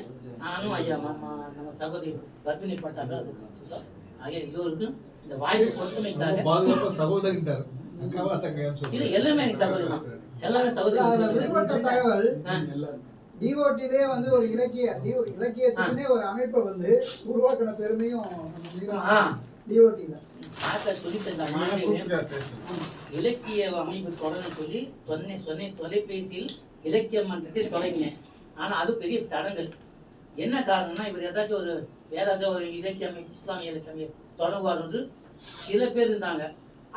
நானும் ஐயா நம்ம சகோதரி கர்ப்பிணி பட்டாங்க. அதுக்கு ஆகிய இதுவரைக்கும் இந்த வாய்ப்பு கொடுத்துமைக்காக பாதுகாப்பு சகோதரிட்டார் அக்காவா தங்கையான்னு இல்ல சொல்லுங்க. எல்லாமே எனக்கு சகோதரி தான். எல்லாமே அதுல விடுபட்ட சகோதரி. தகவல் ஆ. டிஓடிலே வந்து ஒரு இலக்கியத்துக்குன்னே ஒரு அமைப்பை வந்து உருவாக்கின பெருமையும் ஆ. டிஓடில. ஆக்கள் சொல்லிட்டு இருந்த நீங்க மாதிரி கூப்பிட்டா பேசுங்க. இலக்கிய அமைப்பு தொடர்ந்து சொல்லி சொன்னேன் தொலைபேசியில் இலக்கிய மன்றத்தை தொடங்கினேன். ஆனால் அது பெரிய தடங்கள். என்ன காரணம்னா இவர் ஏதாச்சும் ஒரு வேற ஏதாவது ஒரு இலக்கிய அமைப்பு இஸ்லாமிய இலக்கிய அமைப்பு தொடங்குவார் என்று சில பேர் இருந்தாங்க.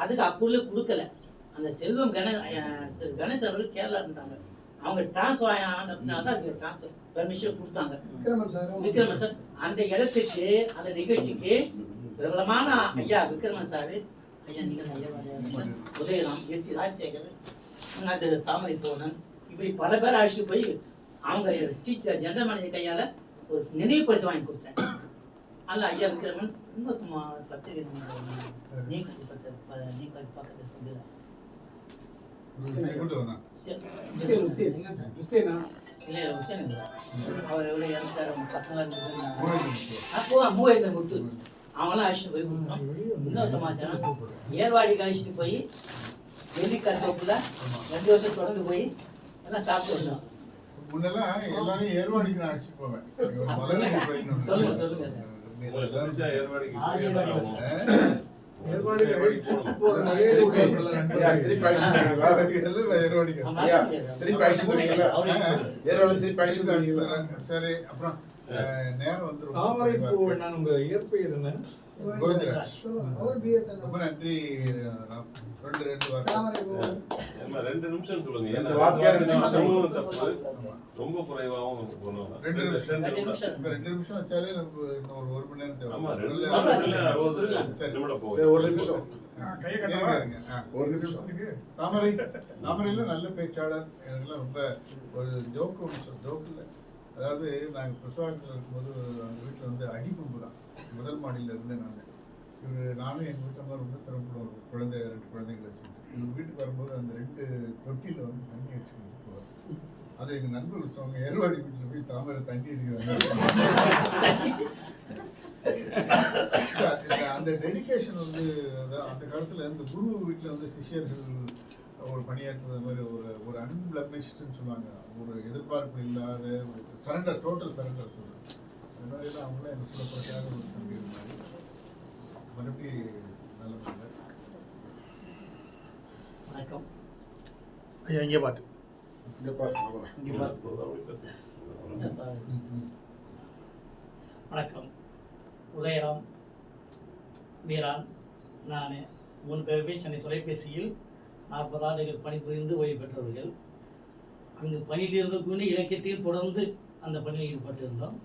அதுக்கு அப்பொழுது கொடுக்கல. அந்த செல்வம் கணேசன் அவர்கள் கேரளா இருந்தாங்க. அவங்க டிரான்ஸ்ஃபர் ஆனதுனால தான் அதுக்கு டிரான்ஸ்ஃபர் பெர்மிஷன் கொடுத்தாங்க. விக்ரமன் சார் விக்ரமன் சார் அந்த இடத்துக்கு அந்த நிகழ்ச்சிக்கு பிரபலமான ஐயா விக்ரமன் சார், ஐயா நீங்கள் ஐயா உதயராம், எஸ் சி ராஜசேகர், அது தாமரை தோணன், இப்படி பல பேர் அழைச்சிட்டு போய் அவங்க ஜெனரல் மேனேஜர் கையால் ஒரு நினைவு பரிசு வாங்கி கொடுத்தேன். அல்ல ஐயா விக்ரமன் இன்னொரு பத்திரிகை நீங்கள் பக்கத்தில் செஞ்சு கூட்டு வரணும். இல்லை உசேன் இல்லை அவர் எவ்வளோ இறந்தார் பசங்களாக இருந்தது. அப்போ மூவேந்தர் முத்து அவங்களாம் அழைச்சிட்டு போய் கொடுத்தோம். இன்னொரு சமாச்சாரம் ஏர்வாடிக்கு அழைச்சிட்டு போய் வெள்ளிக்காய் தோப்புல 2 வருஷம் தொடர்ந்து போய் எல்லாம் சாப்பிட்டு வந்தோம். முன்னெல்லாம் எல்லாரும் ஏர்வாடிக்கு நான் அழைச்சிட்டு போவேன். ஒரு மலருக்கு போயிருந்தோம். சொல்லுங்க சொல்லுங்க. ஐயா, திருப்பி அழைச்சிட்டு வரீங்களா? எல்லாம் ஏர்வாடிக்கு. ஐயா, திருப்பி அழைச்சிட்டு வரீங்களா? ஏர்வாடி திருப்பி அழைச்சிட்டு வரீங்களா? சரி, அப்புறம் நேரம் வந்து ரொம்ப தாமரைப்பூ குறைவா இருக்கு. என்ன உங்க இயற்பெயர் என்ன? கோவிந்தராஜ். அவர் பிஎஸ்என் ரொம்ப நன்றி. ரெண்டு வார்த்தை. தாமரை பூ. 2 நிமிஷம் சொல்லுங்க. ரெண்டு ஏன்னா வாக்கியம், 2 நிமிஷம். சமூகம் தப்பு. ரொம்ப குறைவாகவும் பண்ணுவாங்க. 2 நிமிஷம். ரெண்டு நிமிஷம். இப்ப 2 நிமிஷம் வச்சாலே நமக்கு இன்னும் ஒரு 1 மணி நேரம் தேவை. ஆமா, 2 நல்ல- நிமிஷத்துல 60 நிமிடம் போகும். சரி, ஒரு நிமிஷம். கையை இருங்க, கட்டவா? இருங்க. ஒரு நிமிஷம். தாமரையில நல்ல பேச்சாளர். எனக்குலாம் ரொம்ப ஒரு ஜோக்கு இல்லை. அதாவது நாங்கள் பிரசவாகத்தில் இருக்கும்போது அந்த வீட்டில் வந்து அடிப்பம்பு தான். முதல் மாடியில் இருந்தேன் நான். நானும் எங்கள் வீட்டில் ரொம்ப சிரமப்படுவோம். 2 குழந்தைங்களை வச்சுக்கிட்டு எங்கள் வீட்டுக்கு வரும்போது அந்த 2 தொட்டியில் வந்து தண்ணி அடிச்சுக்கிட்டு போவார். அதை எங்கள் நண்பர்கள் சொன்னாங்க, ஏர்வாடி வீட்டில் போய் தாமரை தண்ணி அடிக்கிறாங்க. அந்த டெடிகேஷன் வந்து அந்த காலத்தில் இந்த குரு வீட்டில் வந்து சிஷ்யர்கள் ஒரு பணியாற்றுறது மாதிரி ஒரு அன்பிளமிஷ்டுன்னு சொல்லுவாங்க. ஒரு எதிர்பார்ப்பு இல்லாத ஒரு சரண்டர், டோட்டல் சரண்டர் சொல்லுவாங்க. அது மாதிரி தான் அவங்களே எனக்கு சொல்லப்பட்டாக ஒரு தம்பி இருந்தாங்க. மறுபடியும் நல்ல முறையில் வணக்கம். ஐயா இங்கே பார்த்து இங்க பாருங்க. இங்கே பார்த்து. வணக்கம். உதயராம், மீரான், நான் 3 பேருமே சென்னை தொலைபேசியில் 40 ஆண்டுகள் பணிபுரிந்து ஓய்வு பெற்றவர்கள். அங்கு பணியில் இருந்தக்கூடிய இலக்கியத்தையும் தொடர்ந்து அந்த பணியில் ஈடுபட்டிருந்தோம்.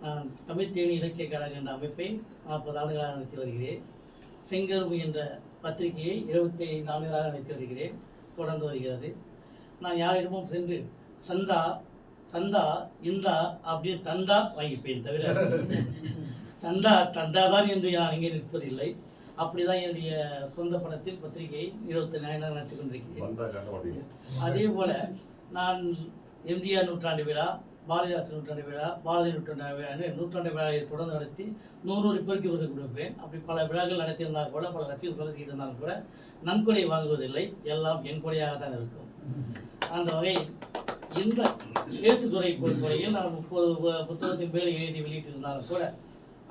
நான் தமிழ் தேனி இலக்கிய கழகம் என்ற அமைப்பை 40 ஆண்டுகளாக நடத்தி வருகிறேன். செங்கரும்பு என்ற பத்திரிகையை 25 ஆண்டுகளாக நடத்தி வருகிறேன். தொடர்ந்து வருகிறது. நான் யாரிடமும் சென்று சந்தா இந்தா அப்படியே தந்தா வாங்கிப்பேன் தவிர சந்தா தந்தாதான் என்று நான் இங்கே நிற்பதில்லை. அப்படிதான் என்னுடைய சொந்த படத்தில் பத்திரிகையை 27 ஆண்டுகளாக நடத்தி கொண்டிருக்கிறேன். அதே போல நான் எம்ஜிஆர் நூற்றாண்டு விழா, பாரதிதாசன் நூற்றாண்டு விழா, பாரதி நூற்றாண்டு விழான்னு நூற்றாண்டு விழாவை தொடர்ந்து நடத்தி 100 பேருக்கு விருது கொடுப்பேன். அப்படி பல விழாக்கள் நடத்தியிருந்தால் கூட, பல கட்சிகள் செலவு செய்திருந்தாலும் கூட நன்கொடை வாங்குவதில்லை. எல்லாம் என் கொடையாக தான் இருக்கும். அந்த வகையில் இந்த எழுத்துத்துறை பொறுத்தவரையில் நான் 30 புத்தகத்தின் மேல் எழுதி வெளியிட்டிருந்தாலும் கூட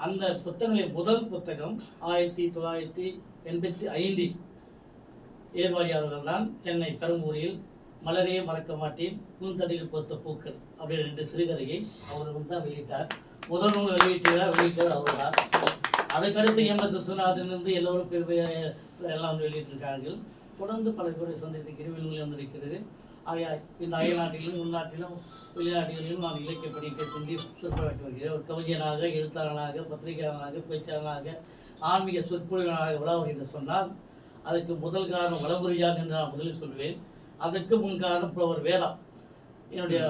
அந்த புத்தகங்களின் முதல் புத்தகம் 1985 ஏர்வாடியாளர்கள் தான் சென்னை பெரம்பூரில் மலரே மறக்க மாட்டேன், பூந்தடியில் பொறுத்த பூக்கள் அப்படின்னு 2 சிறுகதையை அவர் தான் வெளியிட்டார். முதல் நூல் வெளியிட்டது அவர் தான். அதுக்கடுத்து MS விஸ்வநாதன் எல்லோரும் எல்லாம் வந்து வெளியிட்டிருக்கார்கள். தொடர்ந்து பல பேரை சந்தித்திருக்கிறேன். வெளியில் வந்திருக்கிறது. ஆகையா இந்த அயல்நாட்டிலும் உள்நாட்டிலும் வெளிநாடுகளிலும் நான் இலக்கிய பணியை சென்று சொற்பொழிவாற்றி வருகிறேன். ஒரு கவிஞனாக, எழுத்தாளனாக, பத்திரிகையாளனாக, பேச்சாளனாக, ஆன்மீக சொற்பொழிவாளனாக விழாவர் என்று சொன்னால் அதுக்கு முதல் காரணம் வளமுறையான் என்று நான் முதலில் சொல்வேன். அதற்கு முன் காரணம் புலவர் வேதா. என்னுடைய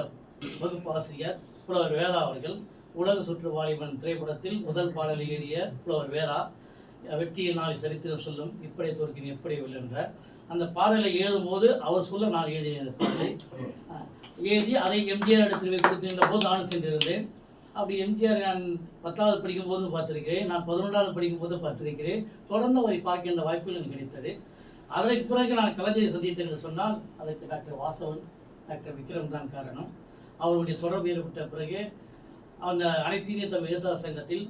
வகுப்பு ஆசிரியர் புலவர் வேதா அவர்கள் உலக சுற்று வாலிபன் திரைப்படத்தில் முதல் பாடலை எழுதிய புலவர் வேதா. வெற்றியை நாளை சரித்திரம் சொல்லும், இப்படி தோற்கின் எப்படி என்ற அந்த பாடலை எழுதும்போது அவர் சொல்ல நான் எழுதினேன். அந்த பாடலை எழுதி அதை எம்ஜிஆர் இடத்தில் போய் கொடுக்கின்ற போது நானும் சென்றிருந்தேன். அப்படி எம்ஜிஆர் நான் 10வது படிக்கும் போது பார்த்திருக்கிறேன். நான் 11வது படிக்கும் போது பார்த்திருக்கிறேன். தொடர்ந்து அவரை பார்க்கின்ற வாய்ப்புகள் எனக்கு கிடைத்தது. அதற்கு பிறகு நான் கலைஞரை சந்தித்தேன் என்று சொன்னால் அதற்கு டாக்டர் வாசவன், டாக்டர் விக்ரம் தான் காரணம். அவருடைய தொடர்பு ஏற்பட்ட பிறகு அந்த அனைத்து இந்திய தமிழ் எழுத்தாளர் சங்கத்தில்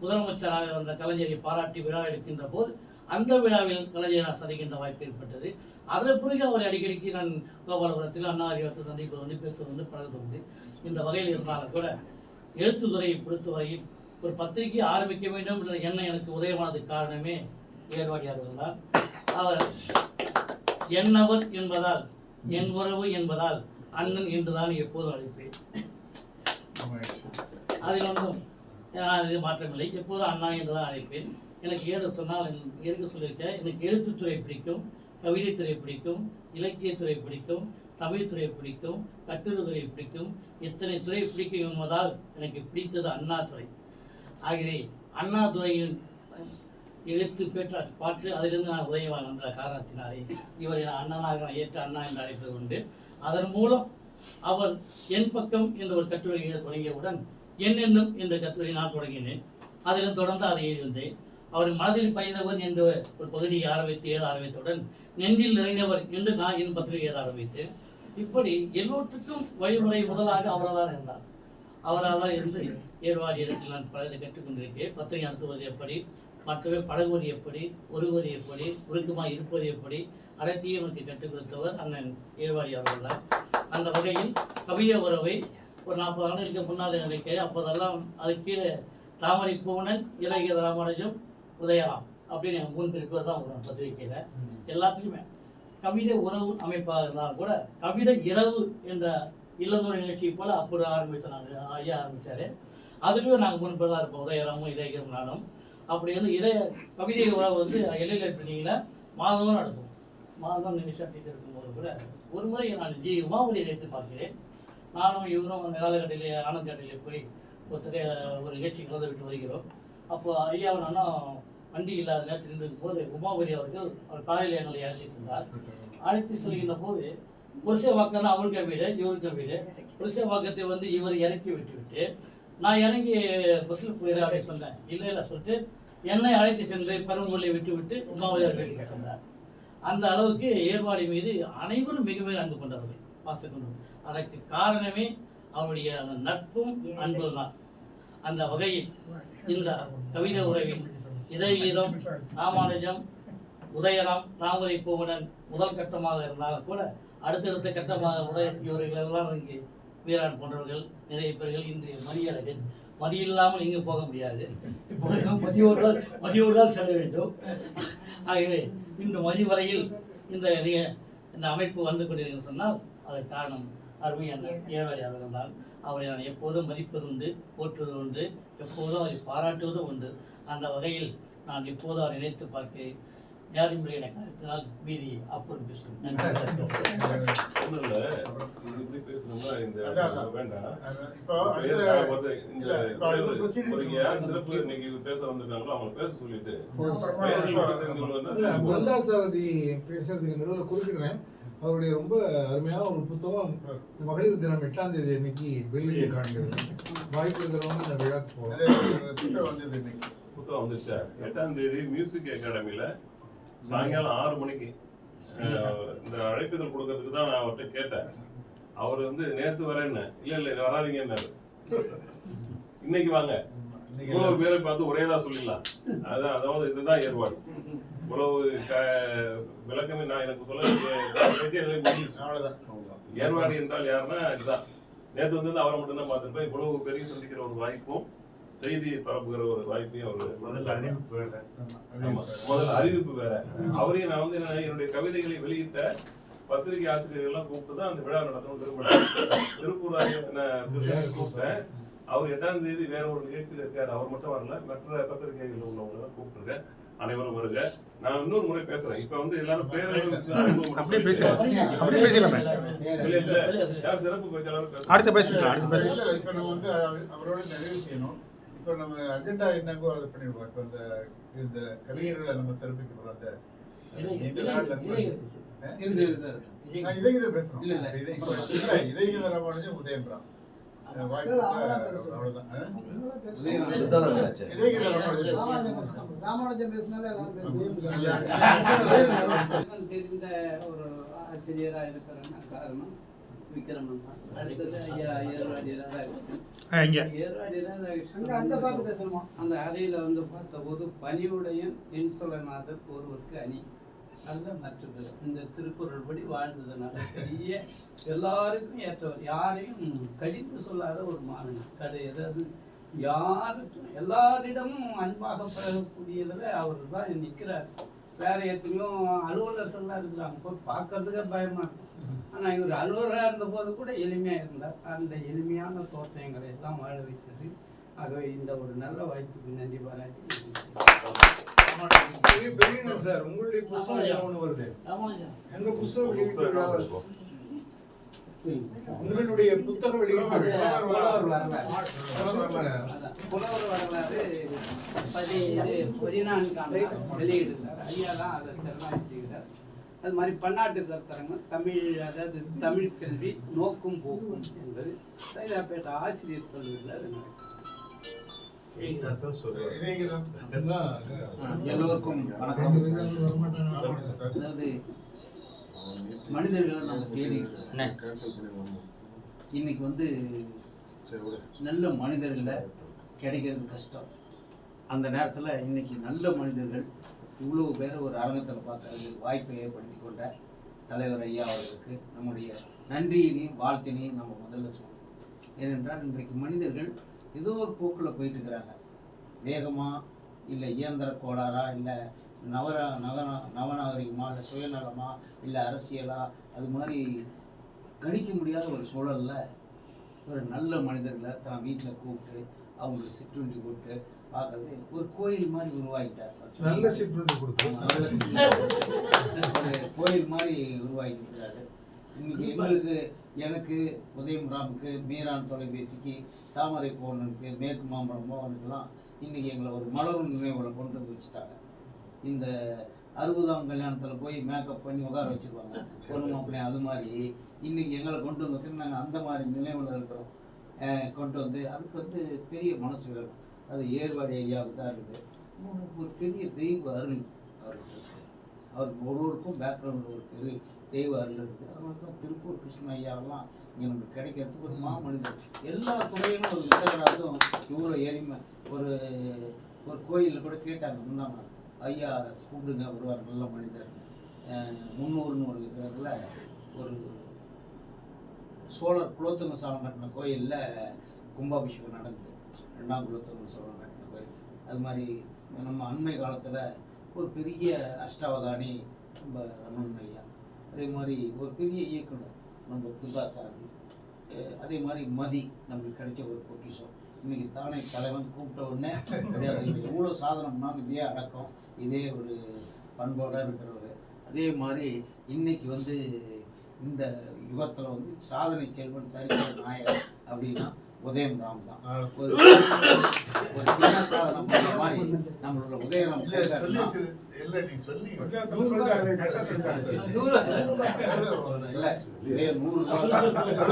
முதலமைச்சராக வந்த கலைஞரை பாராட்டி விழா எடுக்கின்ற போது அந்த விழாவில் கலைஞரை நான் சந்திக்கின்ற வாய்ப்பு ஏற்பட்டது. அதற்கு பிறகு அவரை அடிக்கடிக்கு நான் கோபாலபுரத்தில் அண்ணா அறிவத்தை சந்திப்பது வந்து பேசுவது வந்து பழகுது வந்து. இந்த வகையில் இருந்தாலும் கூட எழுத்துத்துறையை பொறுத்தவரையில் ஒரு பத்திரிகை ஆரம்பிக்க வேண்டும் என்ற எண்ணம் எனக்கு உதயமானதுக்கு காரணமே ஏர்வாடி அவர்கள் தான். அவர் என்னவர் என்பதால், என் உறவு என்பதால் அண்ணன் என்றுதான் எப்போதும் அழைப்பேன். அதில் ஒன்றும் இது மாற்றமில்லை. எப்போதும் அண்ணா என்றுதான் அழைப்பேன். எனக்கு ஏழு சொன்னால் எதுக்கு சொல்லியிருக்கேன், எனக்கு எழுத்துத்துறை பிடிக்கும், கவிதைத்துறை பிடிக்கும், இலக்கியத்துறை பிடிக்கும், தமிழ்துறை பிடிக்கும், கட்டுரைத்துறை பிடிக்கும். எத்தனை துறை பிடிக்கும் என்பதால் எனக்கு பிடித்தது அண்ணா துறை. ஆகவே அண்ணா துறையின் எழுத்து பேற்ற பாட்டு அதிலிருந்து நான் உதயவான் வந்த காரணத்தினாலே இவரை நான் அண்ணனாக நான் ஏற்று அண்ணா என்று அழைப்பது உண்டு. அதன் மூலம் அவர் என் பக்கம் என்ற ஒரு கட்டுரை எழுத தொடங்கியவுடன் என்னென்னும் என்ற கட்டுரை நான் தொடங்கினேன். அதிலும் தொடர்ந்து அதை எழுதியிருந்தேன். அவர் மனதில் பயந்தவர் என்ற ஒரு பகுதியை எழுத ஆரம்பித்தவுடன் நெஞ்சில் நிறைந்தவர் என்று நான் என் பத்திரிகை எழுத ஆரம்பித்தேன். இப்படி எல்லோருக்கும் வழிமுறை முதலாக அவரால் இருந்தார். அவரால் இருந்து ஏர்வாடி இடத்தில் நான் பலதை கற்றுக்கொண்டிருக்கேன். பத்திரிகை நடத்துவது எப்படி, மற்றவை பழகுவது எப்படி, ஒருவது எப்படி, ஒழுக்கமாக இருப்பது எப்படி, அனைத்தையும் எனக்கு கற்றுக் கொடுத்தவர் அண்ணன் ஏர்வாடி அவர்கள் தான். அந்த வகையில் கவிதை உறவை ஒரு 40 ஆண்டுகளுக்கு முன்னால் நினைக்கிறேன். அப்போதெல்லாம் அது கீழே தாமரை பூவனன், இலகிய ராமானுஜம், உதயராம் அப்படின்னு எங்கள் 3 பேருக்கு தான் ஒரு பத்திரிகையில் எல்லாத்துலேயுமே கவிதை உறவு அமைப்பாக இருந்தாலும் கூட கவிதை இரவு என்ற இல்லந்தோற நிகழ்ச்சியை போல் அப்படி ஆரம்பித்தாங்க. ஐயா ஆரம்பித்தார். அதுலேயும் நாங்கள் 3 பேர் தான் இருப்போம், உதயராமும் இதயம் நானும். அப்படி வந்து கவிதை உறவு வந்து எல்லையில் பிரிண்டிங்கில் மாதமும் நடத்தும். மாதம் நிமிஷம் டீச்சர் இருக்கும்போது கூட ஒரு முறை நான் உமாவதியை எடுத்து பார்க்கிறேன். நானும் இவரும் நிலாலக்கட்டையிலே ஆனந்தக்கட்டையிலே போய் ஒரு நிகழ்ச்சி கலந்து விட்டு வருகிறோம். அப்போ ஐயாவை நானும் வண்டி இல்லாத நேரத்தில் நின்றிருக்கும் போது உமாபதி அவர்கள் அவர் காலையில் எங்களை அழைத்து சென்றார். அழைத்து செல்கின்ற போது புருஷவாக்கம் தான் அவருக்கு வீடு, இவருக்கு வீடு. புருஷவாக்கத்தை வந்து இவர் இறக்கி விட்டு நான் இறங்கி பஸ்ஸில் போயிடுறேன் அப்படின்னு சொன்னேன். இல்லை சொல்லிட்டு என்னை அழைத்து சென்று பெரும்புள்ளை விட்டு உமாவதி அவர்கள் சென்றார். அந்த அளவுக்கு ஏர்வாடி மீது அனைவரும் மிக மிக அன்பு கொண்டவர்கள், பாசம் கொண்டவர்கள். அதற்கு காரணமே அவருடைய அந்த நட்பும் அன்பு தான். அந்த வகையில் இந்த கவிதை உறவில் இதயம் ராமானுஜம், உதயராம், தாமரை பூவனன் முதல் கட்டமாக இருந்தாலும் கூட அடுத்தடுத்த கட்டமாக இவர்கள் எல்லாம் இங்கு வீரான் போன்றவர்கள் நிறைய பேர்கள் இன்று மதியழகன். மதி இல்லாமல் இங்கு போக முடியாது. மதியோடு தான் செல்ல வேண்டும். ஆகவே இன்று மதி வரையில் இந்த அமைப்பு வந்து கொண்டிருக்கிறது சொன்னால் அதற்கு காரணம் அருமையான ஏர்வாடி அவர்கள் தான். அவரை நான் எப்போதும் மதிப்பது உண்டு, போற்றுவது உண்டு, எப்போதும் அவரை பாராட்டுவதும் உண்டு. அந்த வகையில் நான் எப்போதும் அவரை நினைத்து பார்க்கிறேன். யாரும் என கருத்தினால் மீதி அப்போது பேசுவேன். சாரதி பேசுறதுக்கு நடுவில் குறிப்பிடுறேன். அவருடைய ரொம்ப அருமையான ஒரு புத்தகம் மகளிர் தினம் 8ஆம் தேதி அன்னைக்கு வெளியிட்டு காண்கிறது. வாய்ப்பு இருக்கிறவங்க இந்த விழாக்கு போகலாம். புத்தகம் வந்துச்சா 8ஆம் தேதி மியூசிக் அகாடமியில சாயங்காலம் 6 மணிக்கு இந்த அழைப்புதல் கொடுக்கறதுக்கு தான் நான் அவர்கிட்ட கேட்டேன். அவர் வந்து நேற்று வரேன்னு, இல்லை வராதிங்கன்னாரு. இன்னைக்கு வாங்க, இவ்வளவு பேரை பார்த்து ஒரேதான் சொல்லிடலாம். அதாவது இதுதான் ஏற்பாடு. இவ்வளவு விளக்கமே நான் எனக்கு சொல்ல ஏர்வாடி என்றால் யாருன்னா இதுதான். நேற்று வந்து அவரை மட்டும்தான் பார்த்துருப்பேன். இவ்வளவு பெரிய சந்திக்கிற ஒரு வாய்ப்பும் செய்தி பரப்புகிற ஒரு வாய்ப்பையும் அவர் முதல்ல அறிவிப்பு வேற. அவரையும் நான் வந்து என்னுடைய கவிதைகளை வெளியிட்ட பத்திரிகை ஆசிரியர்கள் எல்லாம் கூப்பிட்டு தான் அந்த விழா நடத்தணும். திருப்பூர் கூப்பிட்டேன். அவர் 8ஆம் தேதி வேற ஒரு நிகழ்ச்சியில் இருக்காரு. அவர் மட்டும் வரல, மற்ற பத்திரிகைகள் உள்ளவங்க தான் கூப்பிட்டுருக்கேன். அனைவரும் வருக. நான் இன்னொரு முறை பேசுறேன். இப்ப வந்து எல்லாரும் சிறப்பு பேச்சாளர் இப்ப நம்ம வந்து அவரோட நிறைவு செய்யணும். இப்ப நம்ம அஜெண்டா என்னங்கோ அதை பண்ணிடுவோம். இப்ப இந்த கவிஞர்களை நம்ம சிறப்பிக்க போறோம். இதை பேசணும். இதய ராமானுஜம், உதயராம் வாய்ப்பு அவ்வளவுதான். ராமானுஜம் பேசினாலே எல்லாரும் பேசுவாங்க. தெரிந்த ஒரு ஆசிரியராக இருக்கிறேன்னா காரணம் விக்ரமன் தான். அடுத்தது ஐயா ஏர்வாடி ராதாகிருஷ்ணன். ஏர்வாடி அங்க பார்த்து பேசணுமா? அந்த அறையில் வந்து பார்த்தபோது பணிவுடையன் இன்சொலநாதர் ஒருவருக்கு அணி அல்ல மற்றது இந்த திருக்குறள் படி வாழ்ந்ததுனால பெரிய எல்லாருக்கும் ஏற்றவர், யாரையும் கடித்து சொல்லாத ஒரு மாணவன் அதாவது யாருக்கும் எல்லாரிடமும் அன்பாக பழகக்கூடியதில் அவர் தான் நிற்கிறார். வேற எத்தனையோ அலுவலர்கள்லாம் இருக்கிறாங்க, போய் பார்க்கறதுக்கே பயமா இருக்கும். ஆனால் இவர் அலுவலராக இருந்தபோது கூட எளிமையாக இருந்தார். அந்த எளிமையான தோற்றங்களை எல்லாம் வாழ வைத்தது. ஆகவே இந்த ஒரு நல்ல வாய்ப்புக்கு நன்றி பாராட்டி சார் உங்களுடைய புத்தகம் ஒன்று வருது. எங்க புத்தக வெளியீட்டு விழா உங்களுடைய புத்தக வெளியீட்டு புலவர் வரலாறு 14 வெளியிடுகிறார். ஐயா தான் அதை திறனாய்வு செய்கிறார். அது மாதிரி பன்னாட்டு கருத்தரங்கம் தமிழ், அதாவது தமிழ் கல்வி நோக்கும் போக்கும் என்பது சைதாப்பேட்டை ஆசிரியர் கல்லூரியில் அது நடக்கும். எல்லோருக்கும் வணக்கம். அதாவது மனிதர்களை நம்ம தேடி இன்னைக்கு வந்து நல்ல மனிதர்களை கிடைக்கிறது கஷ்டம். அந்த நேரத்தில் இன்னைக்கு நல்ல மனிதர்கள் இவ்வளோ பேர் ஒரு அரங்கத்தில் பார்க்கறது வாய்ப்பை ஏற்படுத்தி கொண்ட தலைவர் ஐயா அவர்களுக்கு நம்முடைய நன்றியினையும் வாழ்த்தினையும் நம்ம முதல்ல சொல்லுவோம். ஏனென்றால் இன்றைக்கு மனிதர்கள் ஏதோ ஒரு போக்கில் போயிட்டு இருக்கிறாங்க. வேகமாக இல்லை இயந்திர கோளாறா இல்லை நவநாகரிகமா இல்லை சுயநலமா இல்லை அரசியலா, அது மாதிரி கணிக்க முடியாத ஒரு சூழலில் ஒரு நல்ல மனிதர்களை தான் வீட்டில் கூப்பிட்டு அவங்களுக்கு சிற்றுண்டி கூப்பிட்டு பார்க்கறது ஒரு கோயில் மாதிரி உருவாக்கிட்டார். நல்ல சிற்றுண்டி கொடுத்து ஒரு கோயில் மாதிரி உருவாக்கிட்டாரு. இன்னைக்கு எங்களுக்கு, எனக்கு, உதயம் ராமுக்கு, மீரான் தொலைபேசிக்கு, தாமரை போனுக்கு, மேற்கு மாம்பழம் மோகனுக்கெல்லாம் இன்னைக்கு எங்களை ஒரு மலரும் நினைவுகளை கொண்டு வந்து வச்சுட்டாங்க. இந்த 60ஆம் கல்யாணத்தில் போய் மேக்கப் பண்ணி உட்கார வச்சுருவாங்க பொண்ணு மாப்பிள்ளையும், அது மாதிரி இன்னைக்கு எங்களை கொண்டு வந்துட்டு நாங்கள் அந்த மாதிரி நினைவில் இருக்கிறோம். கொண்டு வந்து அதுக்கு வந்து பெரிய மனசு வேணும். அது ஏர்வாடி ஐயாவுக்கு தான் இருக்குது. ஒரு பெரிய தெய்வ அருள் அவருக்கு. அவருக்கு ஒருவருக்கும் பேக்ரவுண்டில் ஒரு பெரிய தெய்வ அருள் இருக்குது. அதனால தான் திருப்பூர் கிருஷ்ண ஐயாவெல்லாம் இங்கே நமக்கு கிடைக்கிறதுக்கு ஒரு மாமனிதர். எல்லா துறையிலும் ஒரு வித்தகராகவும் இவ்வளோ எளிமை. ஒரு கோயிலில் கூட கேட்டாங்க முன்னாங்க, ஐயா கூப்பிடுங்க வருவார் நல்ல மனிதர். 300ன்னு ஒரு இதில் ஒரு சோழர் குலோத்துங்க சோழன் கட்டின கோயிலில் கும்பாபிஷேகம் நடக்குது. 2ஆம் குலோத்துங்க சோழன் கட்டின கோயில். அது மாதிரி நம்ம அண்மை காலத்தில் ஒரு பெரிய அஷ்டாவதானி நம்ம ரமணன் ஐயா, அதே மாதிரி ஒரு பெரிய இயக்குனர் நம்ம துர்கா சாதி, அதே மாதிரி மதி நம்மளுக்கு கிடைச்ச ஒரு பொக்கிஷம். இன்னைக்கு தானே தலைவன் கூப்பிட்ட உடனே கிடையாது, எவ்வளோ சாதனம்னாலும் இதே அடக்கம், இதே ஒரு பண்போடு இருக்கிறவர். அதே மாதிரி இன்னைக்கு வந்து இந்த யுகத்தில் வந்து சாதனை செல்வன் சரித்திர நாயகன் அப்படின்னா உதயம் ராம் தான். ஒரு சாதனம் பண்ணுற மாதிரி நம்மளோட உதயராம் இல்லை 100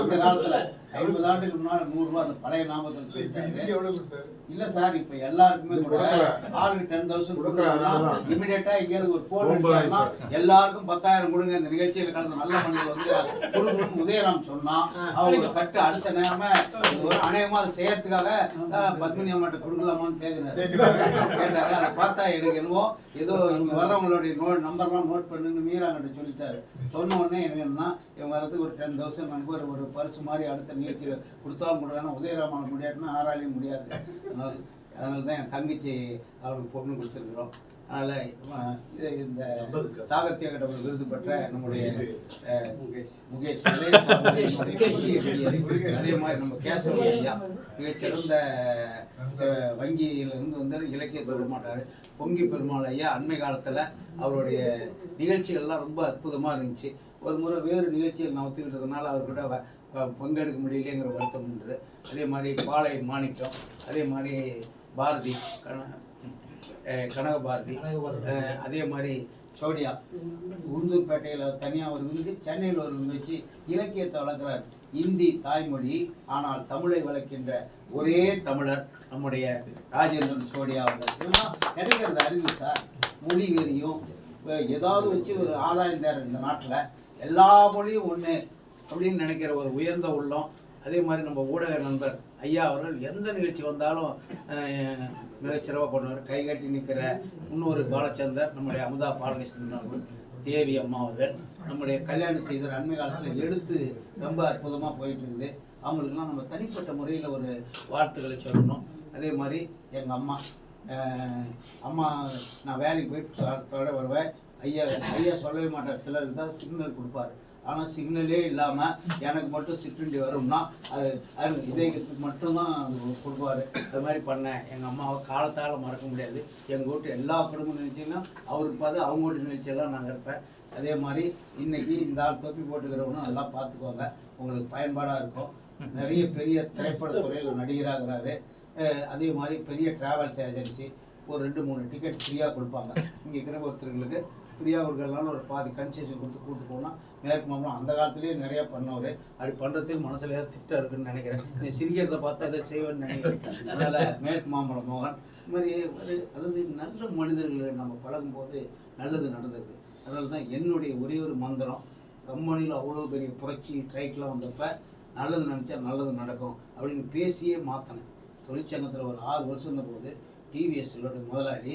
அந்த காலத்துல 50 ஆண்டுக்கு முன்னாடி 100 ரூபாய் அந்த பழைய நாமத்தில் சொல்லிட்டாரு. இல்ல சார், இப்ப எல்லாருக்குமே ஆளுக்கு 10,000 இமிடியேட்டா இங்கேயாவது ஒரு போன் அடிச்சாங்கன்னா எல்லாருக்கும் 10,000 கொடுங்க. இந்த நிகழ்ச்சியில கலந்து நல்ல மனிதர் வந்து கொடுக்கணும்னு உதயராம் சொன்னா அவங்க கட்டு அடுத்த நேரமே ஒரு அநேகமா அதை செய்யறதுக்காக பத்மினி அம்மாட்ட கொடுக்கலாமான்னு கேட்டாரு. அதை பார்த்தா எனக்கு என்னவோ ஏதோ இவங்க வர்றவங்களுடைய நம்பர்லாம் நோட் பண்ணுன்னு மீராங்கிட்ட சொல்லிட்டாரு. சொன்ன உடனே எனக்கு என்னன்னா இவங்க வரதுக்கு ஒரு 10,000 நமக்கு ஒரு பரிசு மாதிரி அடுத்த நிகழ்ச்சியில் கொடுத்தாலும் கொடுக்கணும். உதயராமான முடியாதுன்னா ஆறாலையும் முடியாது. அதனால தான் என் தங்கச்சி அவளுக்கு பொண்ணு கொடுத்துருக்குறோம். அதனால் இந்த சாகித்ய அகாடமி விருது பெற்ற நம்முடைய முகேஷ், அதே மாதிரி நம்ம கேசவ ஐயா மிகச்சிறந்த வங்கியிலிருந்து வந்து இலக்கியத்தை விட மாட்டார். பொங்கி பெருமாள் ஐயா அண்மை காலத்தில் அவருடைய நிகழ்ச்சிகள்லாம் ரொம்ப அற்புதமாக இருந்துச்சு. ஒரு முறை வேறு நிகழ்ச்சிகள் நான் ஒத்துக்கிட்டதுனால அவர்கிட்ட பங்கெடுக்க முடியலைங்கிற வருத்தம் இருந்தது. அதே மாதிரி பாளை மாணிக்கம், அதே மாதிரி பாரதி கனக பாரதி, அதே மாதிரி சோடியா உளுந்தூர்பேட்டையில் தனியாக ஒரு விங்கு, சென்னையில் ஒரு விங்கு வச்சு இலக்கியத்தை வளர்க்குறார். இந்தி தாய்மொழி, ஆனால் தமிழை வளர்க்கின்ற ஒரே தமிழர் நம்முடைய ராஜேந்திரன் சோடியா அவர்கள். இதெல்லாம் கிடைக்கிறது அறிவு சார். மொழி வெறியும் ஏதாவது வச்சு ஒரு ஆதாயம் தேர் இந்த நாட்டில் எல்லா மொழியும் ஒன்று அப்படின்னு நினைக்கிற ஒரு உயர்ந்த உள்ளம். அதே மாதிரி நம்ம ஊடக நண்பர் ஐயா அவர்கள் எந்த நிகழ்ச்சி வந்தாலும் மிகச்சிறப்பாக பண்ணுவார். கைகட்டி நிற்கிற இன்னொரு பாலச்சந்தர், நம்முடைய அமுதா பாலகிருஷ்ணன் அவர்கள், தேவி அம்மா அவர்கள், நம்முடைய கல்யாணம் செய்த அண்மை காலத்தில் எடுத்து ரொம்ப அற்புதமாக போயிட்டு இருக்குது. அவங்களுக்குலாம் நம்ம தனிப்பட்ட முறையில் ஒரு வாழ்த்துக்களை சொல்லணும். அதே மாதிரி எங்கள் அம்மா நான் வேலைக்கு போயிட்டு வருவேன். ஐயா சொல்லவே மாட்டார். சிலருக்கு தான் சிக்னல் கொடுப்பார். ஆனால் சிக்னலே இல்லாமல் எனக்கு மட்டும் சிற்றுண்டி வரும்னா அது இதயத்துக்கு மட்டும்தான் கொடுப்பாரு. அது மாதிரி பண்ணேன். எங்கள் அம்மாவை காலத்தால் மறக்க முடியாது. எங்கள் வீட்டு எல்லா குடும்ப நிகழ்ச்சியிலும் அவருக்கு பார்த்து அவங்க வீட்டு நிகழ்ச்சியெல்லாம் நாங்கள் இருப்பேன். அதே மாதிரி இன்னைக்கு இந்த ஆள் தொப்பி போட்டுக்கிறவனும் நல்லா பார்த்துக்கோங்க, உங்களுக்கு பயன்பாடாக இருக்கும். நிறைய பெரிய திரைப்பட துறையில் நடிகராகிறாரு. அதே மாதிரி பெரிய ட்ராவல்ஸ் ஏஜென்சி ஒரு 2-3 டிக்கெட் ஃப்ரீயாக கொடுப்பாங்க. இங்கே இருக்கிற ஒருத்தர்களுக்கு ஃப்ரீயாக கொடுக்கறதுனால ஒரு பாதி கன்செஷன் கொடுத்து கூப்பிட்டு போனால் மேற்கு மாம்பழம் அந்த காலத்துலேயே நிறையா பண்ணவர். அப்படி பண்ணுறதுக்கு மனசில் ஏதாவது திட்டம் இருக்குன்னு நினைக்கிறேன். நீ சிரிக்கிறத பார்த்தா அதை செய்வேன்னு நினைக்கிறேன். அதனால் மேற்கு மாம்பழம் மோகன் இது மாதிரி அதாவது நல்ல மனிதர்களை நம்ம பழகும்போது நல்லது நடந்தது. அதனால தான் என்னுடைய ஒரே ஒரு மந்திரம், கம்பெனியில் அவ்வளோ பெரிய புரட்சி ஸ்ட்ரைக்லாம் வந்தப்போ நல்லது நினச்சா நல்லது நடக்கும் அப்படின்னு பேசியே மாற்றினேன். தொழிற்சங்கத்தில் ஒரு 6 வருஷம் இருந்தபோது டிவிஎஸ்ஸோட முதலாளி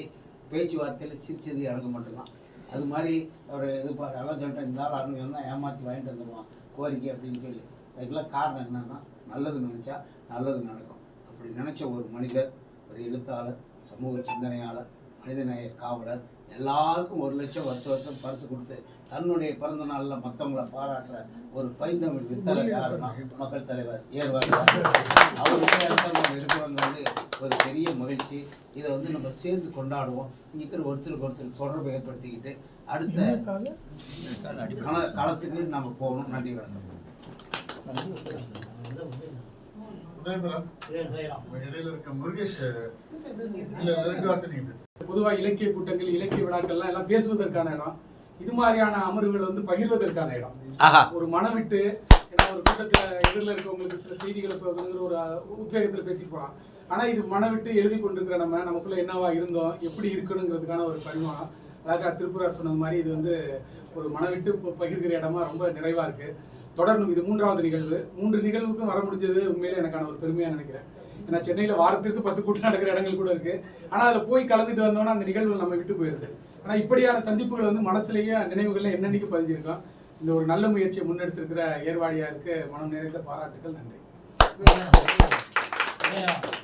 பேச்சுவார்த்தையில் சிரிச்சது எனக்கு மட்டும்தான். அது மாதிரி அவர் எதிர்பார்க்க எல்லாம் சொல்லிட்டேன், இந்த ஆள் அருமை வந்தால் ஏமாற்றி வாங்கிட்டு வந்துடுவான் கோரிக்கை அப்படின்னு சொல்லி. அதுக்கெல்லாம் காரணம் என்னன்னா நல்லது நினச்சா நல்லது நடக்கும். அப்படி நினச்ச ஒரு மனிதர், ஒரு எழுத்தாளர், சமூக சிந்தனையாளர், மனிதநேய காவலர், எல்லாருக்கும் 1 லட்சம் வருஷம் பரிசு கொடுத்து தன்னுடைய பிறந்த நாளில் மற்றவங்களை பாராட்டுற ஒரு பைந்தமிழ் வித்தலர் யாருன்னா மக்கள் தலைவர் ஏர்வாடி. அவருடைய இருக்கிறவங்க ஒரு பெரிய மகிழ்ச்சி. இதை நம்ம சேர்ந்து கொண்டாடுவோம். இங்கே இருக்கிற ஒருத்தருக்கு தொடர்பு ஏற்படுத்திக்கிட்டு அடுத்த களத்துக்கு நம்ம போகணும். நன்றி, வணக்கம். இடையில இருக்க முருகேஷ் பொதுவாக இலக்கிய கூட்டங்கள், இலக்கிய விழாக்கள்லாம் எல்லாம் பேசுவதற்கான இடம். இது மாதிரியான அமர்வுகள் பகிர்வதற்கான இடம். ஒரு மனம் விட்டு, ஏன்னா ஒரு கூட்டத்தில் எதிரில் இருக்கவங்களுக்கு சில செய்திகளை ஒரு உத்வேகத்தில் பேசிட்டு போகலாம். ஆனால் இது மனம் விட்டு எழுதி கொண்டிருக்கிற நமக்குள்ள என்னவா இருந்தோம், எப்படி இருக்கணுங்கிறதுக்கான ஒரு பரிமாணம். அழகாக திருப்புரார் சொன்னது மாதிரி இது ஒரு மனம் விட்டு பகிர்கிற இடமா ரொம்ப நிறைவாக இருக்குது. தொடரணும். இது 3வது நிகழ்வு. 3 நிகழ்வுக்கும் வர முடிஞ்சது உண்மையிலே எனக்கான ஒரு பெருமையாக நினைக்கிறேன். ஏன்னா சென்னையில் வாரத்திற்கு 10 கூட்டம் நடக்கிற இடங்கள் கூட இருக்குது. ஆனால் அதில் போய் கலந்துட்டு வந்தோன்னா அந்த நிகழ்வுகள் நம்ம விட்டு போயிருக்கு. ஆனால் இப்படியான சந்திப்புகள் மனசுலேயே நினைவுகளில் என்னென்னைக்கு பதிஞ்சிருக்கோம். இந்த ஒரு நல்ல முயற்சியை முன்னெடுத்திருக்கிற ஏர்வாடியாருக்கு மனம் நிறைந்த பாராட்டுகள். நன்றி.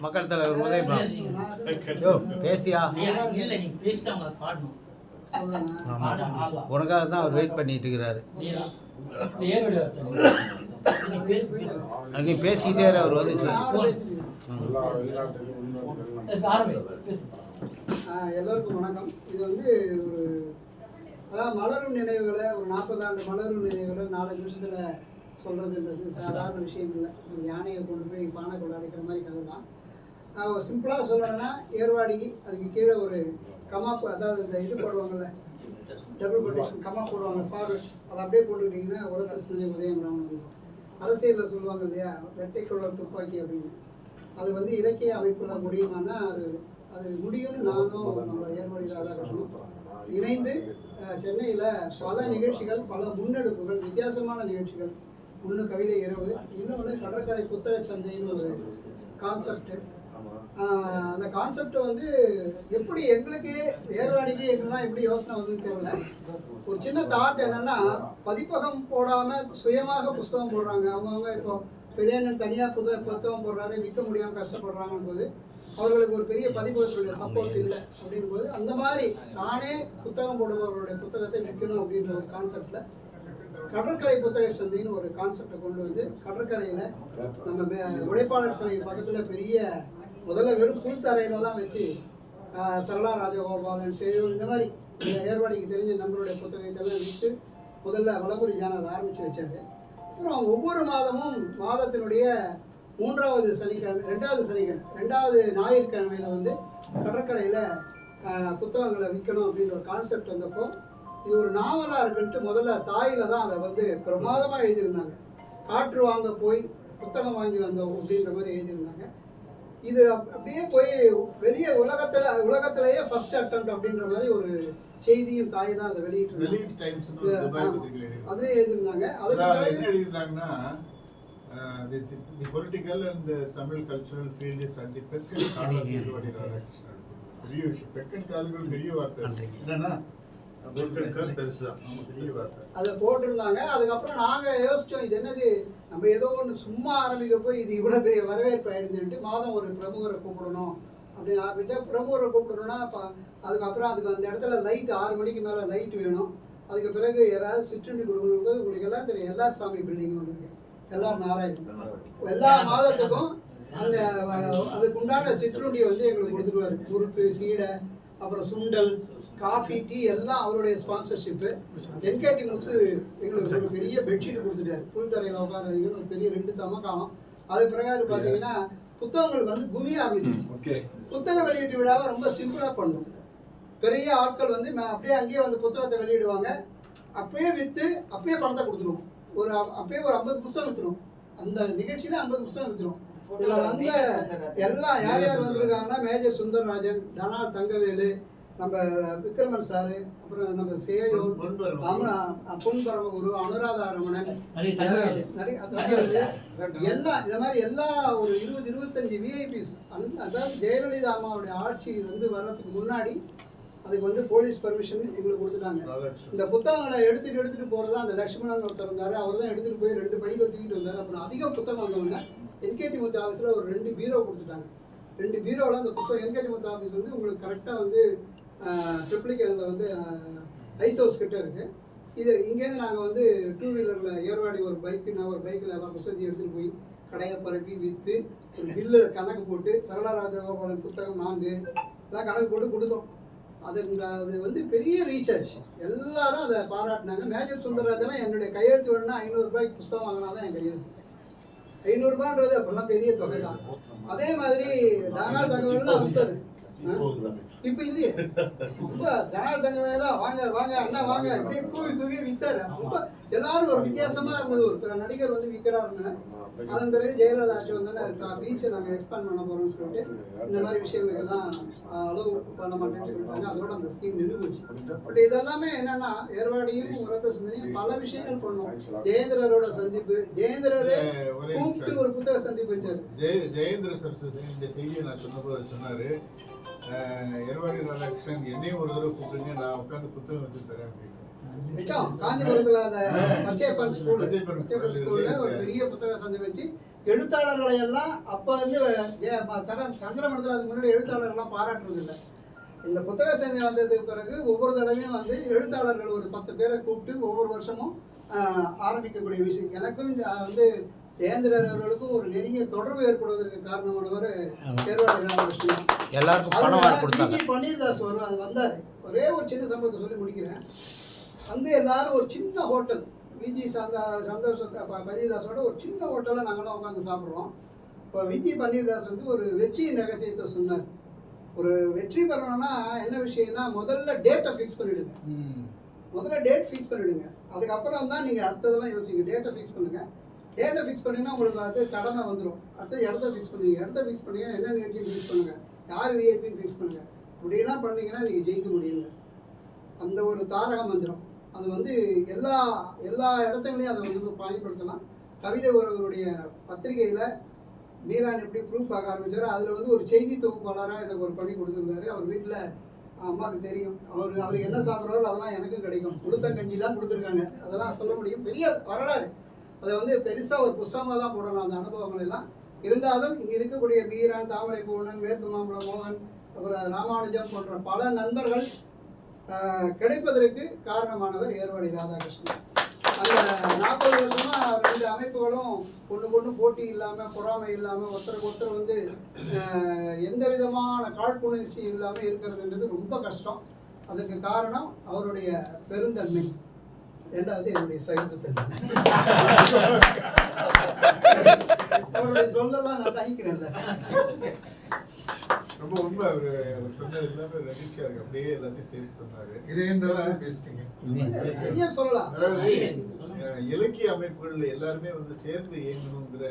மக்கள் தலைவர் பேசியா உனக்காக தான் அவர் வெயிட் பண்ணிட்டு இருக்கிறாரு. நீ பேசிக்கிட்டே அவர் எல்லோருக்கும் வணக்கம். இது ஒரு அதாவது மலரும் நினைவுகளை, ஒரு 40 ஆண்டு மலரும் நினைவுகளை 4 நிமிஷத்துல சொல்றதுன்றது சாதாரண விஷயம் இல்லை. ஒரு யானையை கொண்டு போய் பானை கொண்டு அடைக்கிற மாதிரி கதை தான். ஒரு சிம்பிளாக சொல்லணும்னா ஏர்வாடி, அதுக்கு கீழே ஒரு கமா, அதாவது இந்த இது போடுவாங்கல்ல, டபுள் கொட்டேஷன் கமா போடுவாங்க ஃபார்வர்ட், அதை அப்படியே போட்டுக்கிட்டிங்கன்னா உலகஸ்மினி உதயம் ராமன். அரசியலில் சொல்லுவாங்க இல்லையா, வெட்டைக்குழல் துப்பாக்கி அப்படின்னு. அது இலக்கிய அமைப்பில் முடியுமானா அது முடியும். நானும் நம்ம ஏர்வாடியில் இணைந்து சென்னையில் பல நிகழ்ச்சிகள், பல முன்னெடுப்புகள், வித்தியாசமான நிகழ்ச்சிகள். ஒன்று கவிதை இரவு, இன்னொன்று கடற்கரை புத்தக சந்தைன்னு ஒரு கான்செப்ட். அந்த கான்செப்ட் எப்படி எங்களுக்கு ஏர்வாடிக்கு எங்கெல்லாம் எப்படி யோசனை வந்ததுன்னு தெரியல. ஒரு சின்ன தாட் என்னன்னா, பதிப்பகம் போடாம சுயமாக புஸ்தகம் போடுறாங்க. அவங்கவுங்க இப்போ பெரியண்ணன் தனியாக புத்தகம் போடுறாரு, விற்க முடியாமல் கஷ்டப்படுறாங்கன்னு போது அவர்களுக்கு ஒரு பெரிய பதிப்பகத்தினுடைய சப்போர்ட் இல்லை. அப்படின் போது அந்த மாதிரி நானே புத்தகம் போடுபவர்களுடைய புத்தகத்தை விற்கணும் அப்படின்ற ஒரு கான்செப்ட்ல கடற்கரை புத்தக சந்தைன்னு ஒரு கான்செப்டை கொண்டு கடற்கரையில் நம்ம உழைப்பாளர் சிலை பக்கத்தில் பெரிய முதல்ல வெறும் புல்தரையில தான் வச்சு சரளா ராஜகோபாலன் சேவல் இந்த மாதிரி ஏர்வாடிக்கு தெரிஞ்ச நம்மளுடைய புத்தகத்தெல்லாம் விற்று முதல்ல வளபுரி ஜான் அதை ஆரம்பித்து வச்சாரு. அப்புறம் ஒவ்வொரு மாதமும் மாதத்தினுடைய 3வது சனிக்கிழமை, 2வது சனிக்கிழமை, 2வது ஞாயிற்றுக்கிழமையில் கடற்கரையில் புத்தகங்களை விற்கணும் அப்படின்ற ஒரு கான்செப்ட் வந்தப்போ இது ஒரு நாவலாக இருக்குன்ட்டு முதல்ல தாயில தான் அதை வந்து பிரமாதமாக எழுதியிருந்தாங்க. காற்று வாங்க போய் புத்தகம் வாங்கி வந்தோம் அப்படின்ற மாதிரி எழுதியிருந்தாங்க. இது அப்படியே போய் வெளியே உலகத்திலேயே ஃபர்ஸ்ட் அட்டெம்ப்ட் அப்படின்ற மாதிரி ஒரு செய்தியும் தாய் தான் அதை வெளியிட்டிருந்தாங்க. அதுலேயே எழுதியிருந்தாங்க. அதுக்கு என்ன எழுதியிருந்தாங்கன்னா the political and the Tamil cultural field is at the Pekkan Kaalagal பெரிய விஷயம். பெக்கன் காலங்கள் பெரிய வார்த்தை என்னன்னா அதை போட்டிருந்தாங்க. அதுக்கப்புறம் நாங்கள் யோசித்தோம், இது என்னது, நம்ம ஏதோ ஒன்று சும்மா ஆரம்பிக்க போய் இது இவ்வளோ பெரிய வரவேற்பு ஆயிடுச்சுட்டு மாதம் ஒரு பிரமுகரை கூப்பிடணும் அப்படின்னு ஆரம்பித்தா, பிரமுகரை கூப்பிடணும்னா அதுக்கப்புறம் அதுக்கு அந்த இடத்துல லைட் 6 மணிக்கு மேலே லைட் வேணும். அதுக்கு பிறகு யாராவது சிற்றுண்டி கொடுக்கணும்போது உங்களுக்கு எல்லாம் தெரியும், எல்லா சாமி பில்டிங் ஒன்று இருக்கு, எல்லா நாராயணன். எல்லா மாதத்துக்கும் அந்த அதுக்கு உண்டான சிற்றுண்டியை வந்து எங்களுக்கு கொடுத்துருவாரு. முறுக்கு, சீடை, அப்புறம் சுண்டல், காஃபி, டீ எல்லாம் அவருடைய ஸ்பான்சர்ஷிப்பு. என்கேடி முத்து எங்களுக்கு ஒரு பெரிய பெட்ஷீட் கொடுத்துட்டாரு. புல்தரையில் உட்காந்துன்னு ஒரு பெரிய 2 தமக்காலம். அது பிரகாரம் பார்த்தீங்கன்னா புத்தகங்கள் வந்து குமிய ஆரம்பிச்சிருச்சு. புத்தக வெளியீட்டு விழாவை ரொம்ப சிம்பிளாக பண்ணணும். பெரிய ஆட்கள் வந்து அப்படியே அங்கேயே வந்து புத்தகத்தை வெளியிடுவாங்க. அப்பயே விற்று அப்பயே பணத்தை கொடுத்துருவோம். அப்பயே ஒரு 50 புத்தகம் விற்றுரும். அந்த நிகழ்ச்சியில 50 புத்தகம் விற்றுரும். இதுல வந்த எல்லாம் யார் யார் வந்திருக்காங்கன்னா, மேஜர் சுந்தரராஜன், டனால் தங்கவேலு, நம்ம விக்ரமன் சாரு, அப்புறம் நம்ம சேயோன், பொன் பரமகுரு, அனுராதா ரமணன், எல்லாம் இந்த மாதிரி எல்லா ஒரு 20-25 விஐபிஸ். அதாவது ஜெயலலிதா அம்மாவுடைய ஆட்சி வந்து வர்றதுக்கு முன்னாடி அதுக்கு வந்து போலீஸ் பர்மிஷன் எங்களுக்கு கொடுத்துட்டாங்க. இந்த புத்தகங்களை எடுத்துட்டு போறது அந்த லட்சுமணன் ஒருத்தர் இருந்தாரு. அவர் தான் எடுத்துட்டு போய் 2 பையில தூக்கிட்டு வந்தாரு. அப்புறம் அதிக புத்தகம் வந்தவங்க என்கேடி முத்து ஆஃபீஸில் ஒரு 2 பீரோ கொடுத்துட்டாங்க. 2 பீரோவில் அந்த புத்தகம் என்கேடி முத்து ஆஃபீஸ் வந்து உங்களுக்கு கரெக்டாக வந்து ட்ரிப்ளிகேல வந்து ஐஸ் ஹவுஸ் கிட்ட இருக்கு. இது இங்கேருந்து நாங்கள் வந்து 2 வீலரில் ஏர்வாடி ஒரு பைக்கு, நான் ஒரு பைக்கில் எல்லா புத்தகத்தையும் எடுத்துகிட்டு போய் கடையை பரப்பி விற்று ஒரு பில்லு கணக்கு போட்டு சரளா ராஜகோபாலன் புத்தகம் 4 எல்லாம் கணக்கு போட்டு கொடுத்தோம். அது வந்து பெரிய ரீச் ஆச்சு. எல்லாரும் அதை பாராட்டினாங்க. மேஜர் சுந்தரராஜனா என்னுடைய கையெழுத்து வேணும்னா 500 ரூபாய்க்கு புத்தகம் வாங்கினா தான் என் கையெழுத்து. 500 ரூபான்றது அப்பெல்லாம் பெரிய தொகை தான். அதே மாதிரி டனால் தங்கவேலாம் அனுப்பிட்டாரு. இப்போ இல்லையே, ரொம்ப டனால் தங்கவேலாம் வாங்க வாங்க அண்ணா வாங்க இப்படியே கூவி வித்தாரு. ரொம்ப எல்லாரும் ஒரு வித்தியாசமா இருந்தது. ஒரு நடிகர் வந்து விற்கிறாருன்னு. அதன் பிறகு ஜெயலலிதா ஆட்சி வந்தோன்னா பீச்சை நாங்கள் எக்ஸ்பேண்ட் பண்ண போறோம்னு சொல்லிட்டு இந்த மாதிரி விஷயங்கள் எல்லாம் அளவு பண்ண மாட்டேன்னு சொல்லிட்டாங்க. அதோட அந்த ஸ்கீம் நின்று போச்சு. பட் இதெல்லாமே என்னன்னா, ஏர்வாடியும் உரத்த சிந்தனையும் பல விஷயங்கள் பண்ணோம். ஜெயேந்திரரோட சந்திப்பு, ஜெயேந்திரரே கூப்பிட்டு ஒரு புத்தக சந்திப்பு வச்சாரு. ஜெயேந்திர சரஸ்வதி இந்த செய்தியை நான் சொன்னபோது சொன்னாரு, எர்வாடி ராதாகிருஷ்ணன் என்னையும் ஒரு தடவை கூப்பிடுங்க, நான் உட்காந்து புத்தகம் வச்சு தரேன் அப்படின்னு. காஞ்சிபுரத்துல அந்த பச்சையப்பன் ஸ்கூல்ல ஒரு பெரிய புத்தக சந்தை வச்சு எழுத்தாளர்களை எல்லாம் அப்ப வந்து சந்திரமண்டலத்துல அதுக்கு முன்னாடி எழுத்தாளர்கள்லாம் பாராட்டுறது இல்லை. இந்த புத்தக சந்தை வந்ததுக்கு பிறகு ஒவ்வொரு தடவையும் வந்து எழுத்தாளர்கள் ஒரு 10 பேரை கூப்பிட்டு ஒவ்வொரு வருஷமும் ஆரம்பிக்கக்கூடிய விஷயம். எனக்கும் வந்து ஜெயேந்திரன் அவர்களுக்கும் ஒரு நெருங்கிய தொடர்பு ஏற்படுவதற்கு காரணமானவர் ஏர்வாடி ராதாகிருஷ்ணன். பன்னீர்தாஸ் வந்தாரு. ஒரே ஒரு சின்ன சம்பவத்தை சொல்லி முடிக்கிறேன். வந்து எல்லாரும் ஒரு சின்ன ஹோட்டல், விஜி சந்தோஷ பன்னீர்தாஸோட ஒரு சின்ன ஹோட்டலில் நாங்களாம் உட்காந்து சாப்பிட்றோம். இப்போ விஜி பன்னீர்தாஸ் வந்து ஒரு வெற்றியின் ரகசியத்தை சொன்னார். ஒரு வெற்றி பெறணும்னா என்ன விஷயம்னா, முதல்ல டேட்டை ஃபிக்ஸ் பண்ணிவிடுங்க. முதல்ல டேட் ஃபிக்ஸ் பண்ணிவிடுங்க. அதுக்கப்புறம் தான் நீங்கள் அடுத்ததெல்லாம் யோசிங்க. டேட்டை ஃபிக்ஸ் பண்ணுங்கள். டேட்டை ஃபிக்ஸ் பண்ணிங்கன்னா உங்களுக்கு அது கடமை வந்துடும். அடுத்த இடத்த ஃபிக்ஸ் பண்ணுங்க. இடத்த ஃபிக்ஸ் பண்ணுங்க, என்ன நிகழ்ச்சி ஃபிக்ஸ் பண்ணுங்கள், யார் விஐபின்னு ஃபிக்ஸ் பண்ணுங்கள். இப்படியெல்லாம் பண்ணிங்கன்னா நீங்கள் ஜெயிக்க முடியுங்க. அந்த ஒரு தாரக மந்திரம் அது வந்து எல்லா இடத்துலையும் அதை வந்து பயன்படுத்தலாம். கவிதை ஒருவருடைய பத்திரிகையில் மீரான் எப்படி ப்ரூஃப் ஆக ஆரம்பித்தார். அதில் வந்து ஒரு செய்தி தொகுப்பாளராக எனக்கு ஒரு பணி கொடுத்துருந்தாரு. அவர் வீட்டில் அம்மாவுக்கு தெரியும், அவர் என்ன சாப்பிட்றாரோ அதெல்லாம் எனக்கும் கிடைக்கும். உளுத்தங்கஞ்சிலாம் கொடுத்துருக்காங்க. அதெல்லாம் சொல்ல முடியும். பெரிய வரலாறு. அதை வந்து பெருசாக ஒரு புத்தகமாக தான் போடணும் அந்த அனுபவங்கள் எல்லாம். இருந்தாலும் இங்கே இருக்கக்கூடிய மீரான், தாமரை பூவனன், மேற்கு மாம்பழம் மோகன், அப்புறம் ராமானுஜம் போன்ற பல நண்பர்கள் கிடைப்பதற்கு காரணமானவர் ஏர்வாடி ராதாகிருஷ்ணன். அந்த 40 வருஷமா 2 அமைப்புகளும் ஒன்று போட்டி இல்லாமல், பொறாமை இல்லாமல், ஒருத்தருக்கு ஒருத்தர் வந்து எந்த விதமான காழ்ப்புணர்ச்சி இல்லாமல் இருக்கிறதுன்றது ரொம்ப கஷ்டம். அதுக்கு காரணம் அவருடைய பெருந்தன்மை. 2வது என்னுடைய சகிப்புத்தன்மை. அவருடைய சொல்லலாம் நான் தகிக்கிறேன்ல. ரொம்ப உண்மை. அவர் சொன்னது எல்லாமே நெகிழ்ச்சியா இருக்கு. அப்படியே எல்லாத்தையும் சேர்த்து சொன்னாரு. இதே இந்த பேசிட்டீங்க. ஐயா சொல்லலாம். அதாவது இலக்கிய அமைப்புகள் எல்லாருமே வந்து சேர்ந்து இயங்கணுங்கிற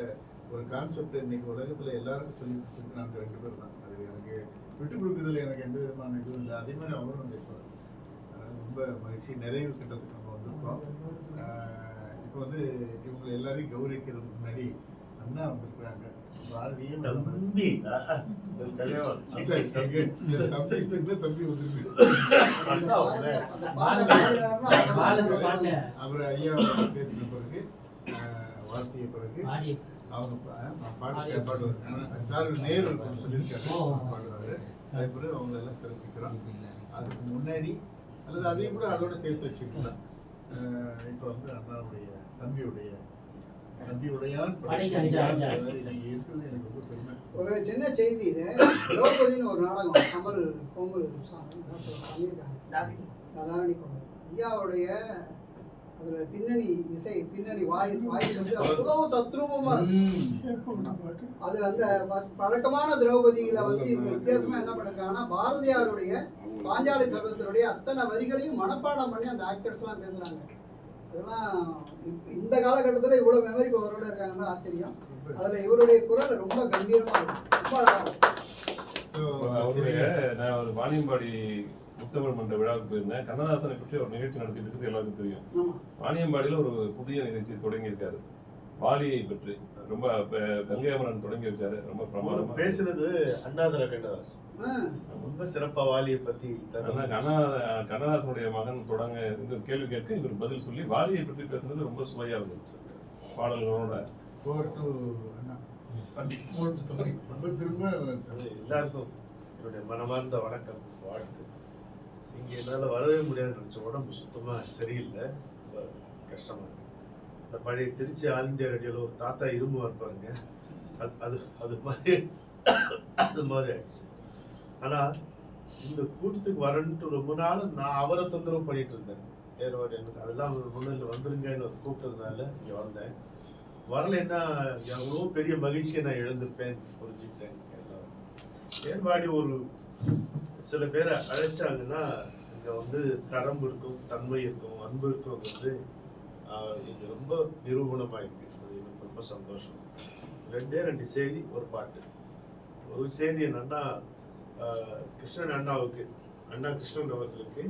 ஒரு கான்செப்ட் இன்னைக்கு உலகத்துல எல்லாருக்கும் சொல்லி கொடுத்துருக்கு நாங்கள் 2 பேர் தான். அது எனக்கு விட்டு கொடுக்குறதுல எனக்கு எந்த விதமான இதுவும் இல்லை. அதே மாதிரி அவரும் வந்திருப்பார். ரொம்ப மகிழ்ச்சி. நிறைவு கட்டத்துக்கு நம்ம வந்திருக்கோம். இப்போ வந்து இவங்க எல்லாரையும் கௌரவிக்கிறதுக்கு முன்னாடி அண்ணா வந்திருக்கிறாங்க. பாரதியும் தம்பி தம்பி வந்திருக்கு. அவர் ஐயா பேசின பிறகு வாழ்த்திய பிறகு அவங்க பாடுவார். சார் நேரு சொல்லியிருக்காரு பாடுவார். அதே பிறகு அவங்க எல்லாம் சிறப்பிக்கிறோம். அதுக்கு முன்னாடி அல்லது அதையும் கூட அதோட சேர்த்து வச்சுக்கலாம். இப்போ வந்து அண்ணாவுடைய தம்பியுடையான் இருக்கிறது எனக்கு ரொம்ப பெருமை. ஒரு சின்ன செய்தி, இது திரௌபதினு ஒரு நாடகம் கமல் பொங்கல் பண்ணியிருக்காங்க. தாரணி பொங்கல் ஐயாவுடைய அதுல பின்னணி இசை, பின்னணி வாய்ஸ் வந்து அவ்வளவு தத்ரூபமா அது அந்த பழக்கமான திரௌபதியில வந்து இந்த வித்தியாசமா என்ன பண்ணிருக்காங்கன்னா பாரதியாருடைய பாஞ்சாலி சபதத்தினுடைய அத்தனை வரிகளையும் மனப்பாடம் பண்ணி அந்த ஆக்டர்ஸ் எல்லாம் பேசுறாங்க. அதெல்லாம் இந்த காலகட்டத்துல இவ்வளவு மெமரி பவரோட இருக்காங்கன்னா ஆச்சரியம். அதுல இவருடைய குரல் ரொம்ப கம்பீரமா இருக்கும். அவருடைய நான் ஒரு வாணியம்பாடி முத்தமிழ் மன்ற விழாவுக்கு போயிருந்தேன். கண்ணதாசனை பற்றி ஒரு நிகழ்ச்சி நடத்திட்டு இருக்குது எல்லாருக்கும் தெரியும். வாணியம்பாடியில் ஒரு புதிய நிகழ்ச்சி தொடங்கியிருக்காரு வாலியை பற்றி. ரொம்ப கங்கை அமரன் தொடங்கி வச்சாரு. ரொம்ப பிரமாதமா பேசுனது அண்ணாதுரை கண்ணதாசன். ரொம்ப சிறப்பா வாலியை பத்தி கண்ணதாசனுடைய மகன் தொடங்க இந்த கேள்வி கேட்க இவர் பதில் சொல்லி வாலியை பற்றி பேசுனது ரொம்ப சுவையா இருந்துச்சு. பாடல்களோட எல்லாருக்கும் என்னுடைய மனமார்ந்த வணக்கம், வாழ்த்து. இங்கே என்னால் வரவே முடியாது நினச்ச. உடம்பு சுத்தமா சரியில்லை, கஷ்டமா இருக்கு. இந்த பழைய திருச்சி ஆல் இண்டியா ரேடியோவில் ஒரு தாத்தா இரும்பு பாருங்க, அது மாதிரி ஆயிடுச்சு. ஆனால் இந்த கூட்டத்துக்கு வரன்ட்டு ரொம்ப நாள் நான் அவரை தொந்தரவு பண்ணிட்டு இருந்தேன். ஏற்பாடு எனக்கு அதெல்லாம் முன்னில் வந்துருங்கன்னு கூப்பிட்டதுனால இங்கே வந்தேன். வரலைன்னா எவ்வளோ பெரிய மகிழ்ச்சியை நான் இழந்திருப்பேன் புரிஞ்சுக்கிட்டேன். ஏற்பாடு ஒரு சில பேரை அழைச்சாங்கன்னா இங்கே வந்து தரம் இருக்கும், தன்மை இருக்கும், அன்பு இருக்கும். வந்து இங்கே ரொம்ப நிரூபணமாக இருக்கு. அது எனக்கு ரொம்ப சந்தோஷம். 2 செய்தி, ஒரு பாட்டு. ஒரு செய்தி என்னன்னா, கிருஷ்ணன் அண்ணாவுக்கு, அண்ணா கிருஷ்ணன் அவர்களுக்கு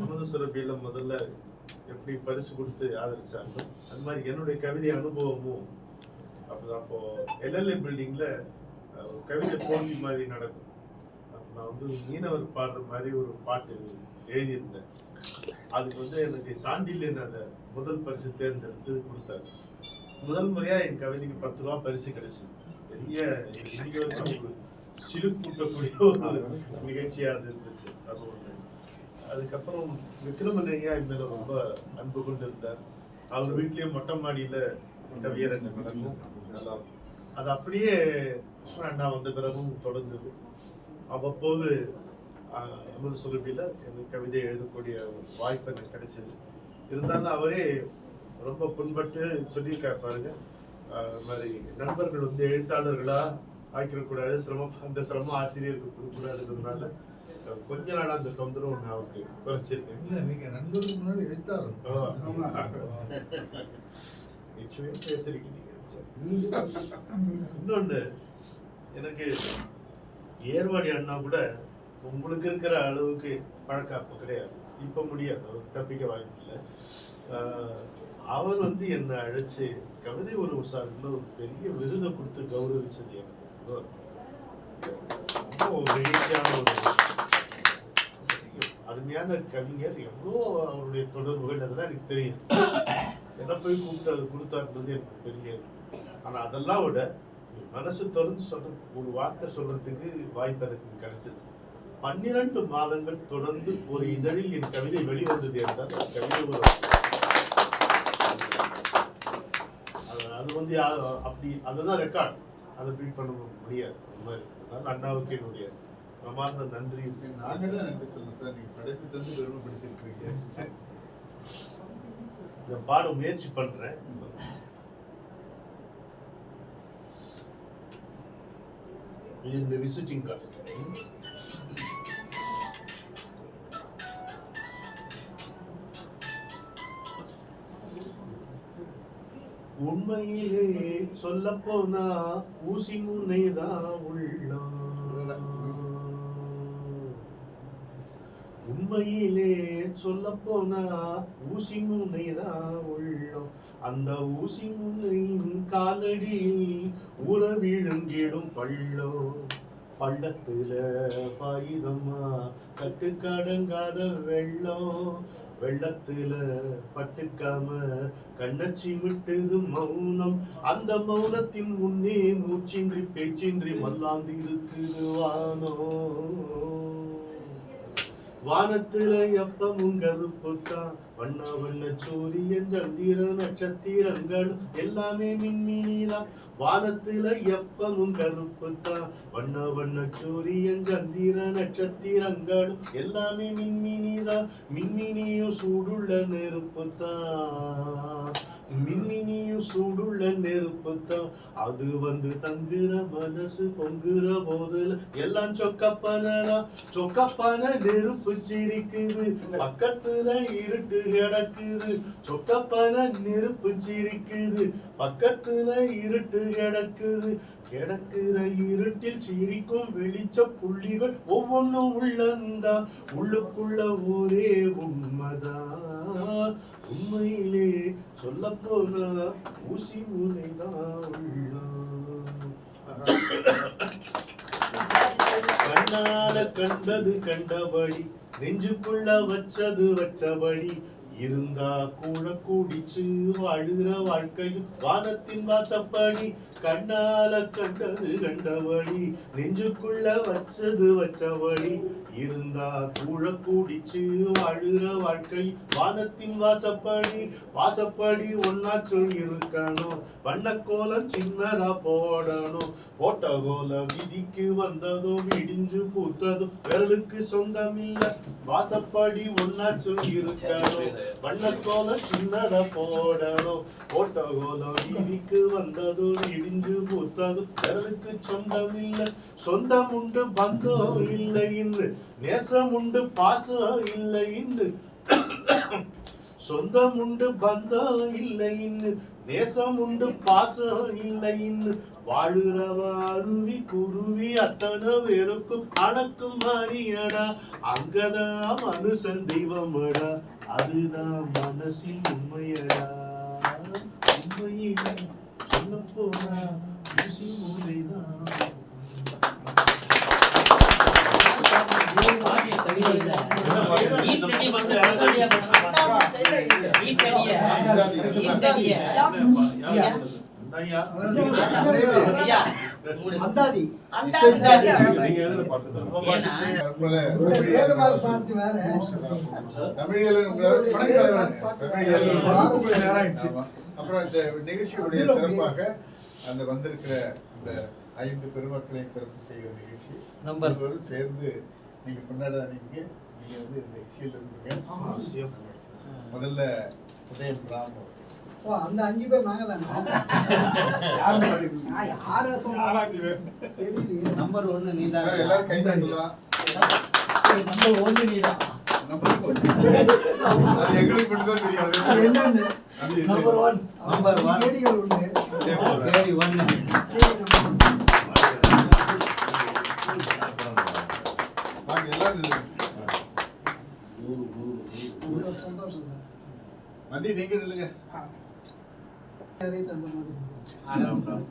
அமுத சுரபியில முதல்ல எப்படி பரிசு கொடுத்து ஆதரிச்சாங்க, அது மாதிரி என்னுடைய கவிதை அனுபவமும் அப்படிதான். அப்போ எல்எல்ஏ பில்டிங்ல கவிதை போட்டி மாதிரி நடக்கும். நான் வந்து மீனவர் பாடுற மாதிரி ஒரு பாட்டு எழுதியிருந்தேன். அதுக்கு வந்து எனக்கு சாண்டிலியன் அந்த முதல் பரிசு தேர்ந்தெடுத்து கொடுத்தாரு. முதல் முறையா என் கவிதைக்கு 10 ரூபா பரிசு கிடைச்சது. பெரிய சிலுக்கூட்டக்கூடிய ஒரு நிகழ்ச்சியா இருந்துச்சு. அது ஒண்ணு. அதுக்கப்புறம் விக்ரமனையா மேல ரொம்ப அன்பு கொண்டு இருந்தார். அவர் வீட்லயும் மொட்டை மாடியில கவியரங்கம் நடக்கும். அது அப்படியே கிருஷ்ண அண்ணா வந்த பிறகும் தொடர்ந்தது. அவ்வப்போது அமுத சுரபியில எனக்கு கவிதை எழுதக்கூடிய வாய்ப்பு எனக்கு கிடைச்சது. இருந்தாலும் அவரே ரொம்ப புண்பட்டு சொல்லியிருக்காரு பாருங்க, மாதிரி நண்பர்கள் வந்து எழுத்தாளர்களா ஆக்கிடக்கூடாது, அந்த சிரமம் ஆசிரியருக்கு கொடுக்கக்கூடாதுன்றதுனால கொஞ்ச நாள் அந்த தொந்தரவு நான் அவருக்கு குறைச்சிருக்கேன். பேசுறீங்க. இன்னொன்னு, எனக்கு ஏர்வாடி அண்ணா கூட உங்களுக்கு இருக்கிற அளவுக்கு பழக்காப்பு கிடையாது. இப்ப முடியாது, அவருக்கு தப்பிக்க வாய்ப்பு இல்லை. அவர் வந்து என்னை அழைச்சு கவிதை ஒரு ஒரு பெரிய விருதை கொடுத்து கௌரவிச்சது எனக்கு ரொம்ப மகிழ்ச்சியான ஒரு அருமையான கவிஞர். எவ்வளோ அவருடைய தொடர்புகள் அதெல்லாம் எனக்கு தெரியும். என்ன போய் கூப்பிட்டு அது கொடுத்தாருன்றது எனக்கு தெரியாது. ஆனா அதெல்லாம் விட மனசு திறந்து சொல்ற ஒரு வார்த்தை சொல்றதுக்கு வாய்ப்பு எனக்கு கிடைச்சது. 12 மாதங்கள் தொடர்ந்து ஒரு இதழில் என் கவிதை வெளிவந்தது என்றால் கவிதை ஒரு அது வந்து அப்படி அதுதான் ரெக்கார்ட், அதை பீட் பண்ண முடியாது. அந்த மாதிரி அதனால அண்ணாவுக்கு என்னுடைய பிரமாண்ட நன்றி. நாங்க தான் நன்றி சொல்லணும் சார். நீங்க படைப்பு தந்து பெருமைப்படுத்திருக்கீங்க. இதை பாட முயற்சி பண்றேன். இது இந்த விசிட்டிங் கார்டு. உண்மையிலே சொல்ல போனா ஊசி முனைதான் உள்ளம். உண்மையிலே சொல்ல போனா ஊசி முனைதான் உள்ளம். அந்த ஊசி முனையின் காலடியில் ஊற விழுங்கிடும் பள்ளம். பள்ளத்துல பாயுதம்மா கட்டுக்கடங்காத வெள்ளம். வெள்ளத்துல பட்டுக்காம கண்ணச்சி விட்டது மௌனம். அந்த மௌனத்தின் முன்னே மூச்சின்றி பேச்சின்றி மல்லாந்து இருக்குது வானம். வானத்துல எப்பமும் கருப்புத்தான், வண்ண வண்ண சூரியன் சந்திர நட்சத்திரங்களும் எல்லாமே மின்மினிதான். வானத்துல எப்பமும் கருப்புத்தான், வண்ண வண்ண சூரியன் சந்திர நட்சத்திரங்களும் எல்லாமே மின்மினிதான். மின்மினியும் சூடுள்ள நெருப்புத்தான், மின்மினியும் சூடுள்ள நெருப்புத்தான். அது வந்து தங்குற மனசு பொங்குற போதுல எல்லாம் சொக்கப்பனதான். சொக்கப்பன நெருப்பு சிரிக்குது, பக்கத்துல இருட்டு கிடக்குது. சொக்கப்பன நெருப்பு சிரிக்குது, பக்கத்துல இருட்டு கிடக்குது. கிடக்குற இருட்டில் சிரிக்கும் வெளிச்ச புள்ளிகள் ஒவ்வொன்றும் உள்ளந்தான். உள்ளுக்குள்ள ஒரே உண்மைதான். உண்மையிலே சொல்ல போனா ஊசி முனைதான் உள்ளம். கண்ணால கண்டது கண்டபடி, நெஞ்சுக்குள்ள வச்சது வச்சபடி, இருந்தா கூட கூடிச்சு வாழுகிற வாழ்க்கையும் வானத்தின் வாசப்படி. கண்ணால கண்டது கண்டபடி, நெஞ்சுக்குள்ள வச்சது வச்சபடி, இருந்தா கூட கூடிச்சு வாழுகிற வாழ்க்கை வானத்தின் வாசப்படி. வாசப்படி ஒன்னாச்சும் இருக்கணும், வண்ணக்கோலம் சின்னதா போடணும். போட்ட கோலம் விதிக்கு வந்ததும் இடிஞ்சு பூத்ததும் விரலுக்கு சொந்தம் இல்ல. வாசப்படி ஒன்னாச்சும் இருக்கணும், வண்ணக்கோலம் சின்னதா போடணும். போட்ட கோலம் விதிக்கு வந்ததும் இடிஞ்சு பூத்ததும் விரலுக்கு சொந்தம் இல்ல. சொந்தம் உண்டு பந்தம் இல்லை இன்று, நேசம் உண்டு பாசம் இல்லை இன்று. சொந்தம் உண்டு பந்தம் இல்லை இன்னு, நேசம் உண்டு பாசம் இல்லை இன்னு. வாழுறவ அருவி குருவி அத்தனை பேருக்கும் அணக்கும் மாறியடா. அங்கதான் மனுஷன் தெய்வமடா, அதுதான் மனசின் உண்மையடா. உண்மையிலே சொல்ல போனா ஊசி முனைதான். அப்புறம் இந்த நிகழ்ச்சியுடைய சிறப்பாக அந்த வந்திருக்கிற அந்த 5 பெருமக்களை சிறப்பு செய்கிற நிகழ்ச்சி நம்பரும் சேர்ந்து நீங்க கொண்டாடுற நீங்க வந்து இந்த நிகழ்ச்சியில் இருக்கீங்க. முதல்ல உதயம் ராம். அந்த 5 பேர் நாங்க தானே. நம்பர் 1 நீதான். எல்லாரும் கை தட்டலாம். நம்பர் 1 நீதான். நம்பர் 1 அது எங்களுக்கு மட்டும் தான் தெரியாது. என்னன்னு நம்பர் 1 கேடிகள் உண்டு. கேடி 1 நாங்க எல்லாரும் சந்தோஷம் சார். மதி நீங்க இல்லைங்க சரி தந்த மாதிரி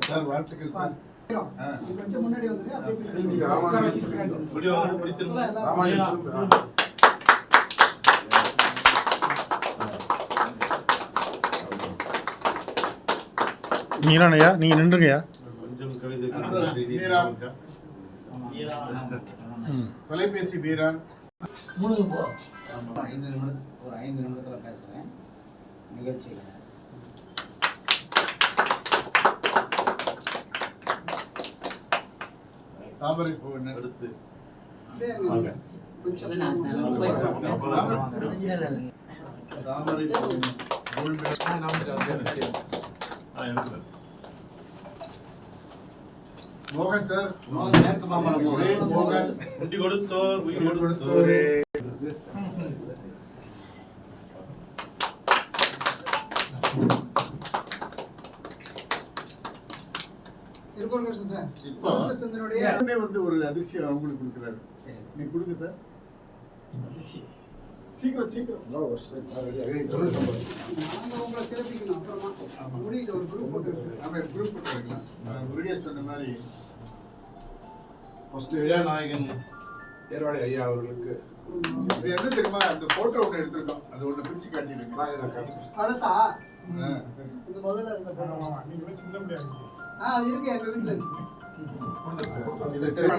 சார். வாழ்த்துக்கள் சார். கொஞ்சம் முன்னாடி வந்துருங்க. மீரானையா நீங்க நின்றுங்கய்யா. கொஞ்சம் கவிதை தொலைபேசி பீரான். 5 நிமிடத்துல பேசுறேன் நிகழ்ச்சியில. தாமரை பூ எடுத்து தாமரை பூ மோகன் சார், மேற்கு மாம்பழம் மோகன், முடி கொடுத்தோர் உயிர் கொடுத்தோரே. திருப்பூர் சார் இப்போ சந்தனுடைய வந்து ஒரு அதிர்ச்சியை அவங்களுக்கு கொடுக்குறாரு. நீ கொடுங்க சார். சீக்கிரம் சீக்கிரம். நாங்க உங்களை சிறப்பிக்கணும். அப்புறமா முடியில ஒரு குரூப் போட்டு ஆமாம், குரூப் போட்டு இருக்கலாம். முருகே சொன்ன மாதிரி ஃபர்ஸ்ட் விழாநாயகன் ஏர்வாடி ஐயா அவர்களுக்கு இது என்ன தெரியுமா, அந்த போட்டோ ஒன்று எடுத்திருக்கோம், அது ஒன்று பிரிச்சு காட்டிடுங்க. பழசா இந்த முதல்ல இருந்த போட்டோ. நீங்க சின்ன முடியாது அது இருக்கு எங்க வீட்டுல இருக்கு. இது தெரியுமா?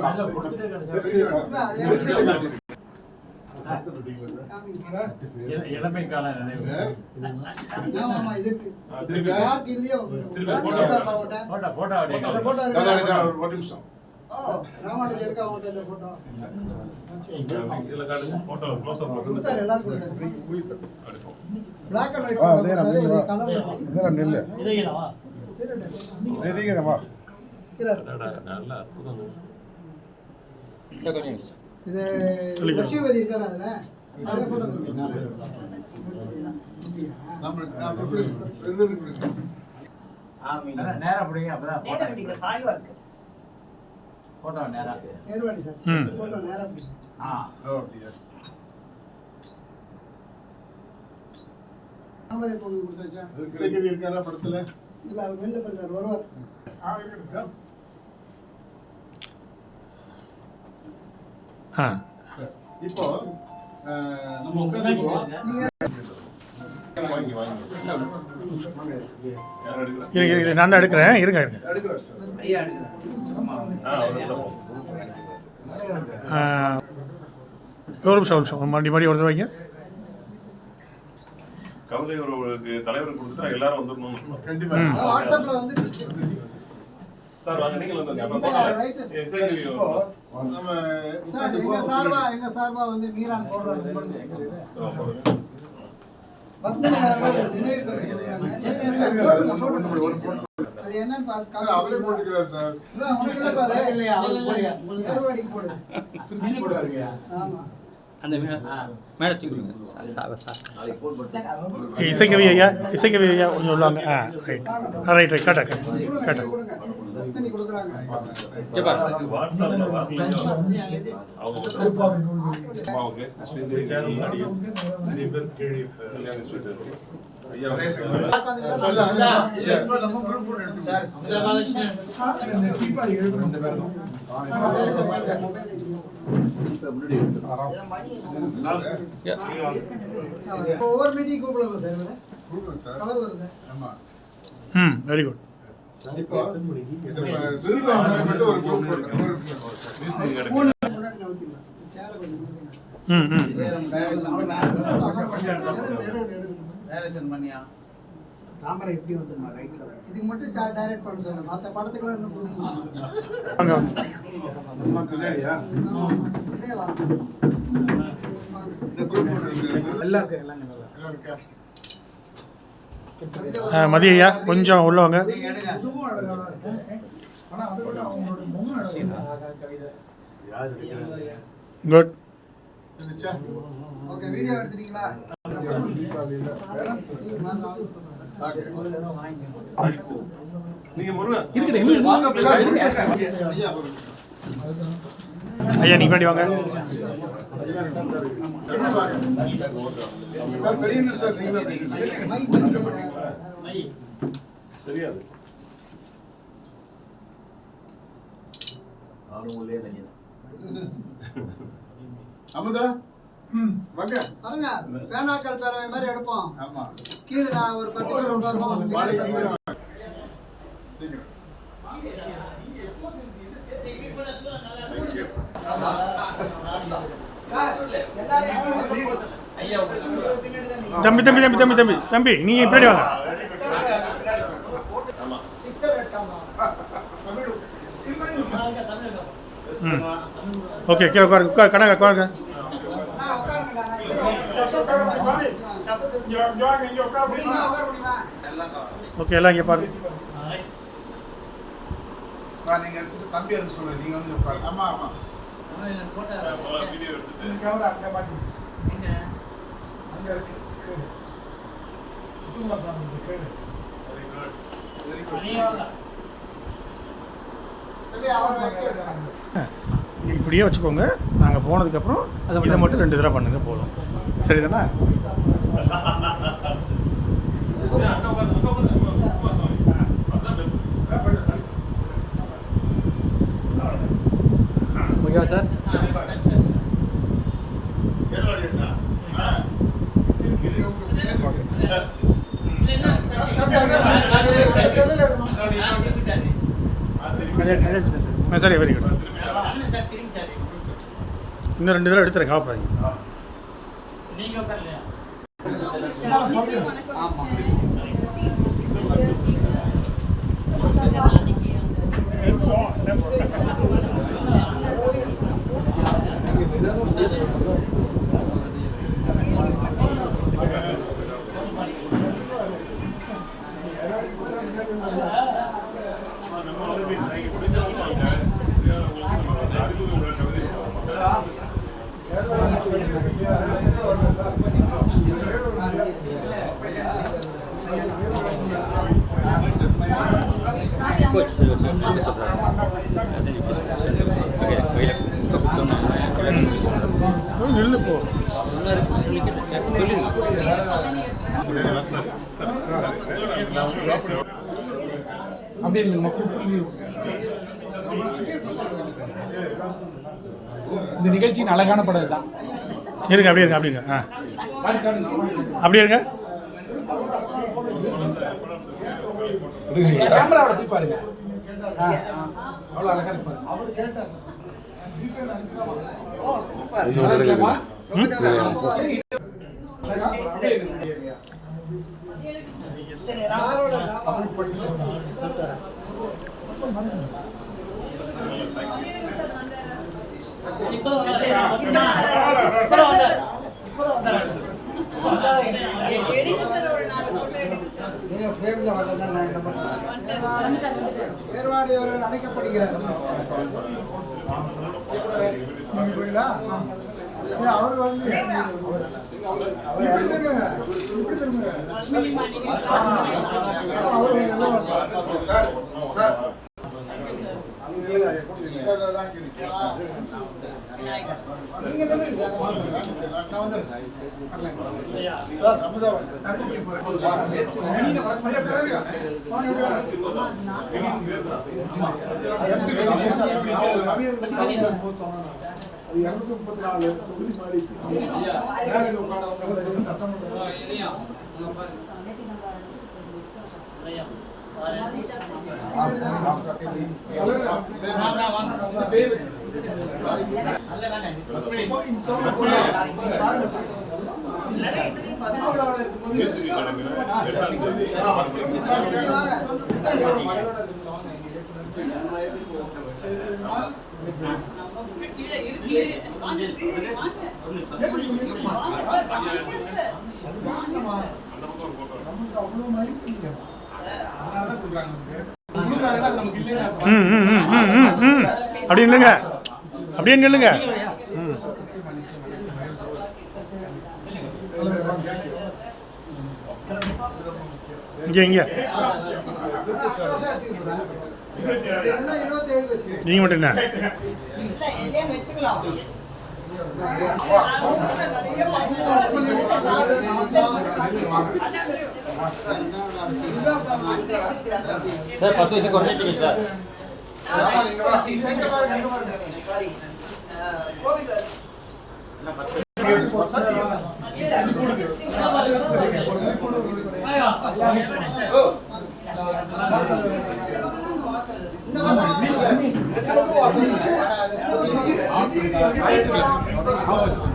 இல்ல, அதே இளமை கால நினைவு. ஆமா இது இருக்கு. யாருக்கு இல்லையோ போட்டோ அந்த போட்டோ இருக்கு. ஒரு நிமிஷம். ராமானுஜர் இருக்கா அவங்கள்ட்ட இந்த போட்டோ? இதுல காட்டுங்க போட்டோ க்ளோஸ் அப் கொடுங்க சார், எல்லாரும் கொடுங்க. பிளாக் அண்ட் ஒயிட் இதெல்லாம் நெல் இதையேவா? எதிங்கதமா நல்ல அற்புதம். இது லட்சுமிபதி இருக்காரு அதுல. அதே போட்டோ இருக்கு. நம்ம நேரா பிடிங்க அப்பதான் சாய்வா இருக்கு. போட்டோ நேரா. ஏர்வாடி சார் போட்டோ நேரா பிடிங்க. தாமரை பொண்ணு கொடுத்தாச்சா? சேகவி இருக்காரா படத்துல? இல்ல, அவர் வெளில போயிருக்காரு, வருவார். இப்போ நம்ம உட்காந்துக்குவோம். இருங்க நான் தான் எடுக்கிறேன். இருங்க எடுக்கிறார் சார். ஐயா எடுக்கிறேன். ஒரு நிமிஷம் மறுபடி ஒரு வைங்க. கவிதை ஒருவருக்கு தலைவர் கொடுத்துட்டா எல்லாரும் வந்துடணும். கண்டிப்பா வாட்ஸ்அப்ல வந்து சார் வாங்க, நீங்க வந்துருங்க. அப்ப இப்போ நம்ம சார் எங்க சார்பா வந்து மீரான் போடுறாங்க. அது என்னன்னு பாருங்க. அவரே போட்டுக்கிறார் சார். உனக்கு பாரு இல்லையா? ஏர்வாடிக்கு போடு. ஆமா. அந்த இசைக்கவி ஐயா கொஞ்சம் உள்ளாங்க. ரைட் கரெக்டாக கரெக்டாக. தண்ணி கொடுக்குறாங்க. வாட்ஸ்அப்ல வரலையோ அவங்க அம்மாவுக்கு ஐயா நம்ம குரூப் போட்டு எடுத்துக்கலாம். ஒவ்வொரு மீட்டிங் கூப்பிடுங்க சார். சார் கவர் வருது. ஆமா. Very good. இப்போ இந்த விருது வாங்குறவங்க ஒரு குரூப் போட்டு மியூசிக் முன்னாடி நவுத்திடலாம். சேரை கொஞ்சம் நவுத்திடலாம். டைரக்ஷன் பண்ணியா தாமரை எப்படி வந்துமா ரைட்ல? இதுக்கு மட்டும் டைரக்ட் பண்ண சார். மற்ற படத்துக்குலாம் இன்னும் கொடுக்க வாங்க. அம்மா கல்யாணியா? அப்படியே வா. இந்த குரூப் போட்டு எல்லாம் இருக்கா? மதி ஐயா கொஞ்சம் உள்ள வாங்க. நீங்க எடுங்க. அதுவும் அழகா தான் இருக்கு. ஆனா அதை விட அவங்களோட முகம் அழகா. யார் எடுக்கிறாங்க? குட். ஓகே, வீடியோ எடுத்துட்டீங்களா? நீங்க முருகன் ஐயா நீ பண்ணி வாங்க. தெரியாது. அமுதா வாங்க. பாருங்க, பேனாக்கள் பேரவை மாதிரி எடுப்போம். ஆமா. கீழே நான் ஒரு 10 பேர் உட்காருவோம். தம்பி தம்பி தம்பி தம்பி தம்பி தம்பி நீங்க இப்படி வாங்க. ஓகே கீழே உட்காருங்க. கணக்கு உட்காருங்க. ஓகே எல்லாம் இங்கே பாருங்க. சார் நீங்கள் எடுத்துட்டு தம்பி அதுக்கு சொல்லுங்கள் நீங்கள் வந்து உட்காரு. ஆமாம் ஆமாம் வீடியோ எடுத்துட்டு கேமரா அங்கே மாட்டிடுச்சு. எங்க அங்கே இருக்கு கேடு முத்துக்குமார் சாமி கேடு. வெரி குட் தம்பி அவர் வச்சு இப்படியே வச்சுக்கோங்க. நாங்கள் போனதுக்கப்புறம் இதை மட்டும் 2 தடவை பண்ணுங்க போதும். சரிதானே? ஓகேவா சார்? சரி, வெரி குட். அண்ணன் சார் திரும்பிட்டாரு. இன்னும் 2 தடவை எடுத்துறேன், காப்பாங்க. நீங்க உட்காரலையா? நில்லு போ. அப்படியே இல்லைங்கம்மா, ஃபுல் வியூ. இந்த நிகழ்ச்சியின் அழகான படம் இதுதான். இருங்க, அப்படியே இருங்க, அப்படிங்க. ஆ, அப்படியே இருங்க. கேமராவோட போய் பாருங்க. அவ்வளோ அழகா இருப்பாரு. தமிழ் படிக்க சொன்னாங்க. நீங்கள் ஃப்ரேமில் வரலன்னா நான் என்ன பண்ணுறேன்? வேறுபாடு அவர்கள் அழைக்கப்படுகிறார். அவர் வந்து நீங்கள் சொல்லுங்கள் சார். நான் வந்துடுறேன் சார். அமுதாவன் அது 234 தொகுதி மாதிரி சட்டமன்ற மியூசிக் அகாடமியில் அவ்வளோ மாதிரி இல்லையா? அப்படி இல்லைங்க, அப்படியே நில்லுங்க. இங்கே இங்கே நீங்கள் மட்டும் என்ன சார் 10 வயசு குறைஞ்சிட்டீங்க சார். இந்த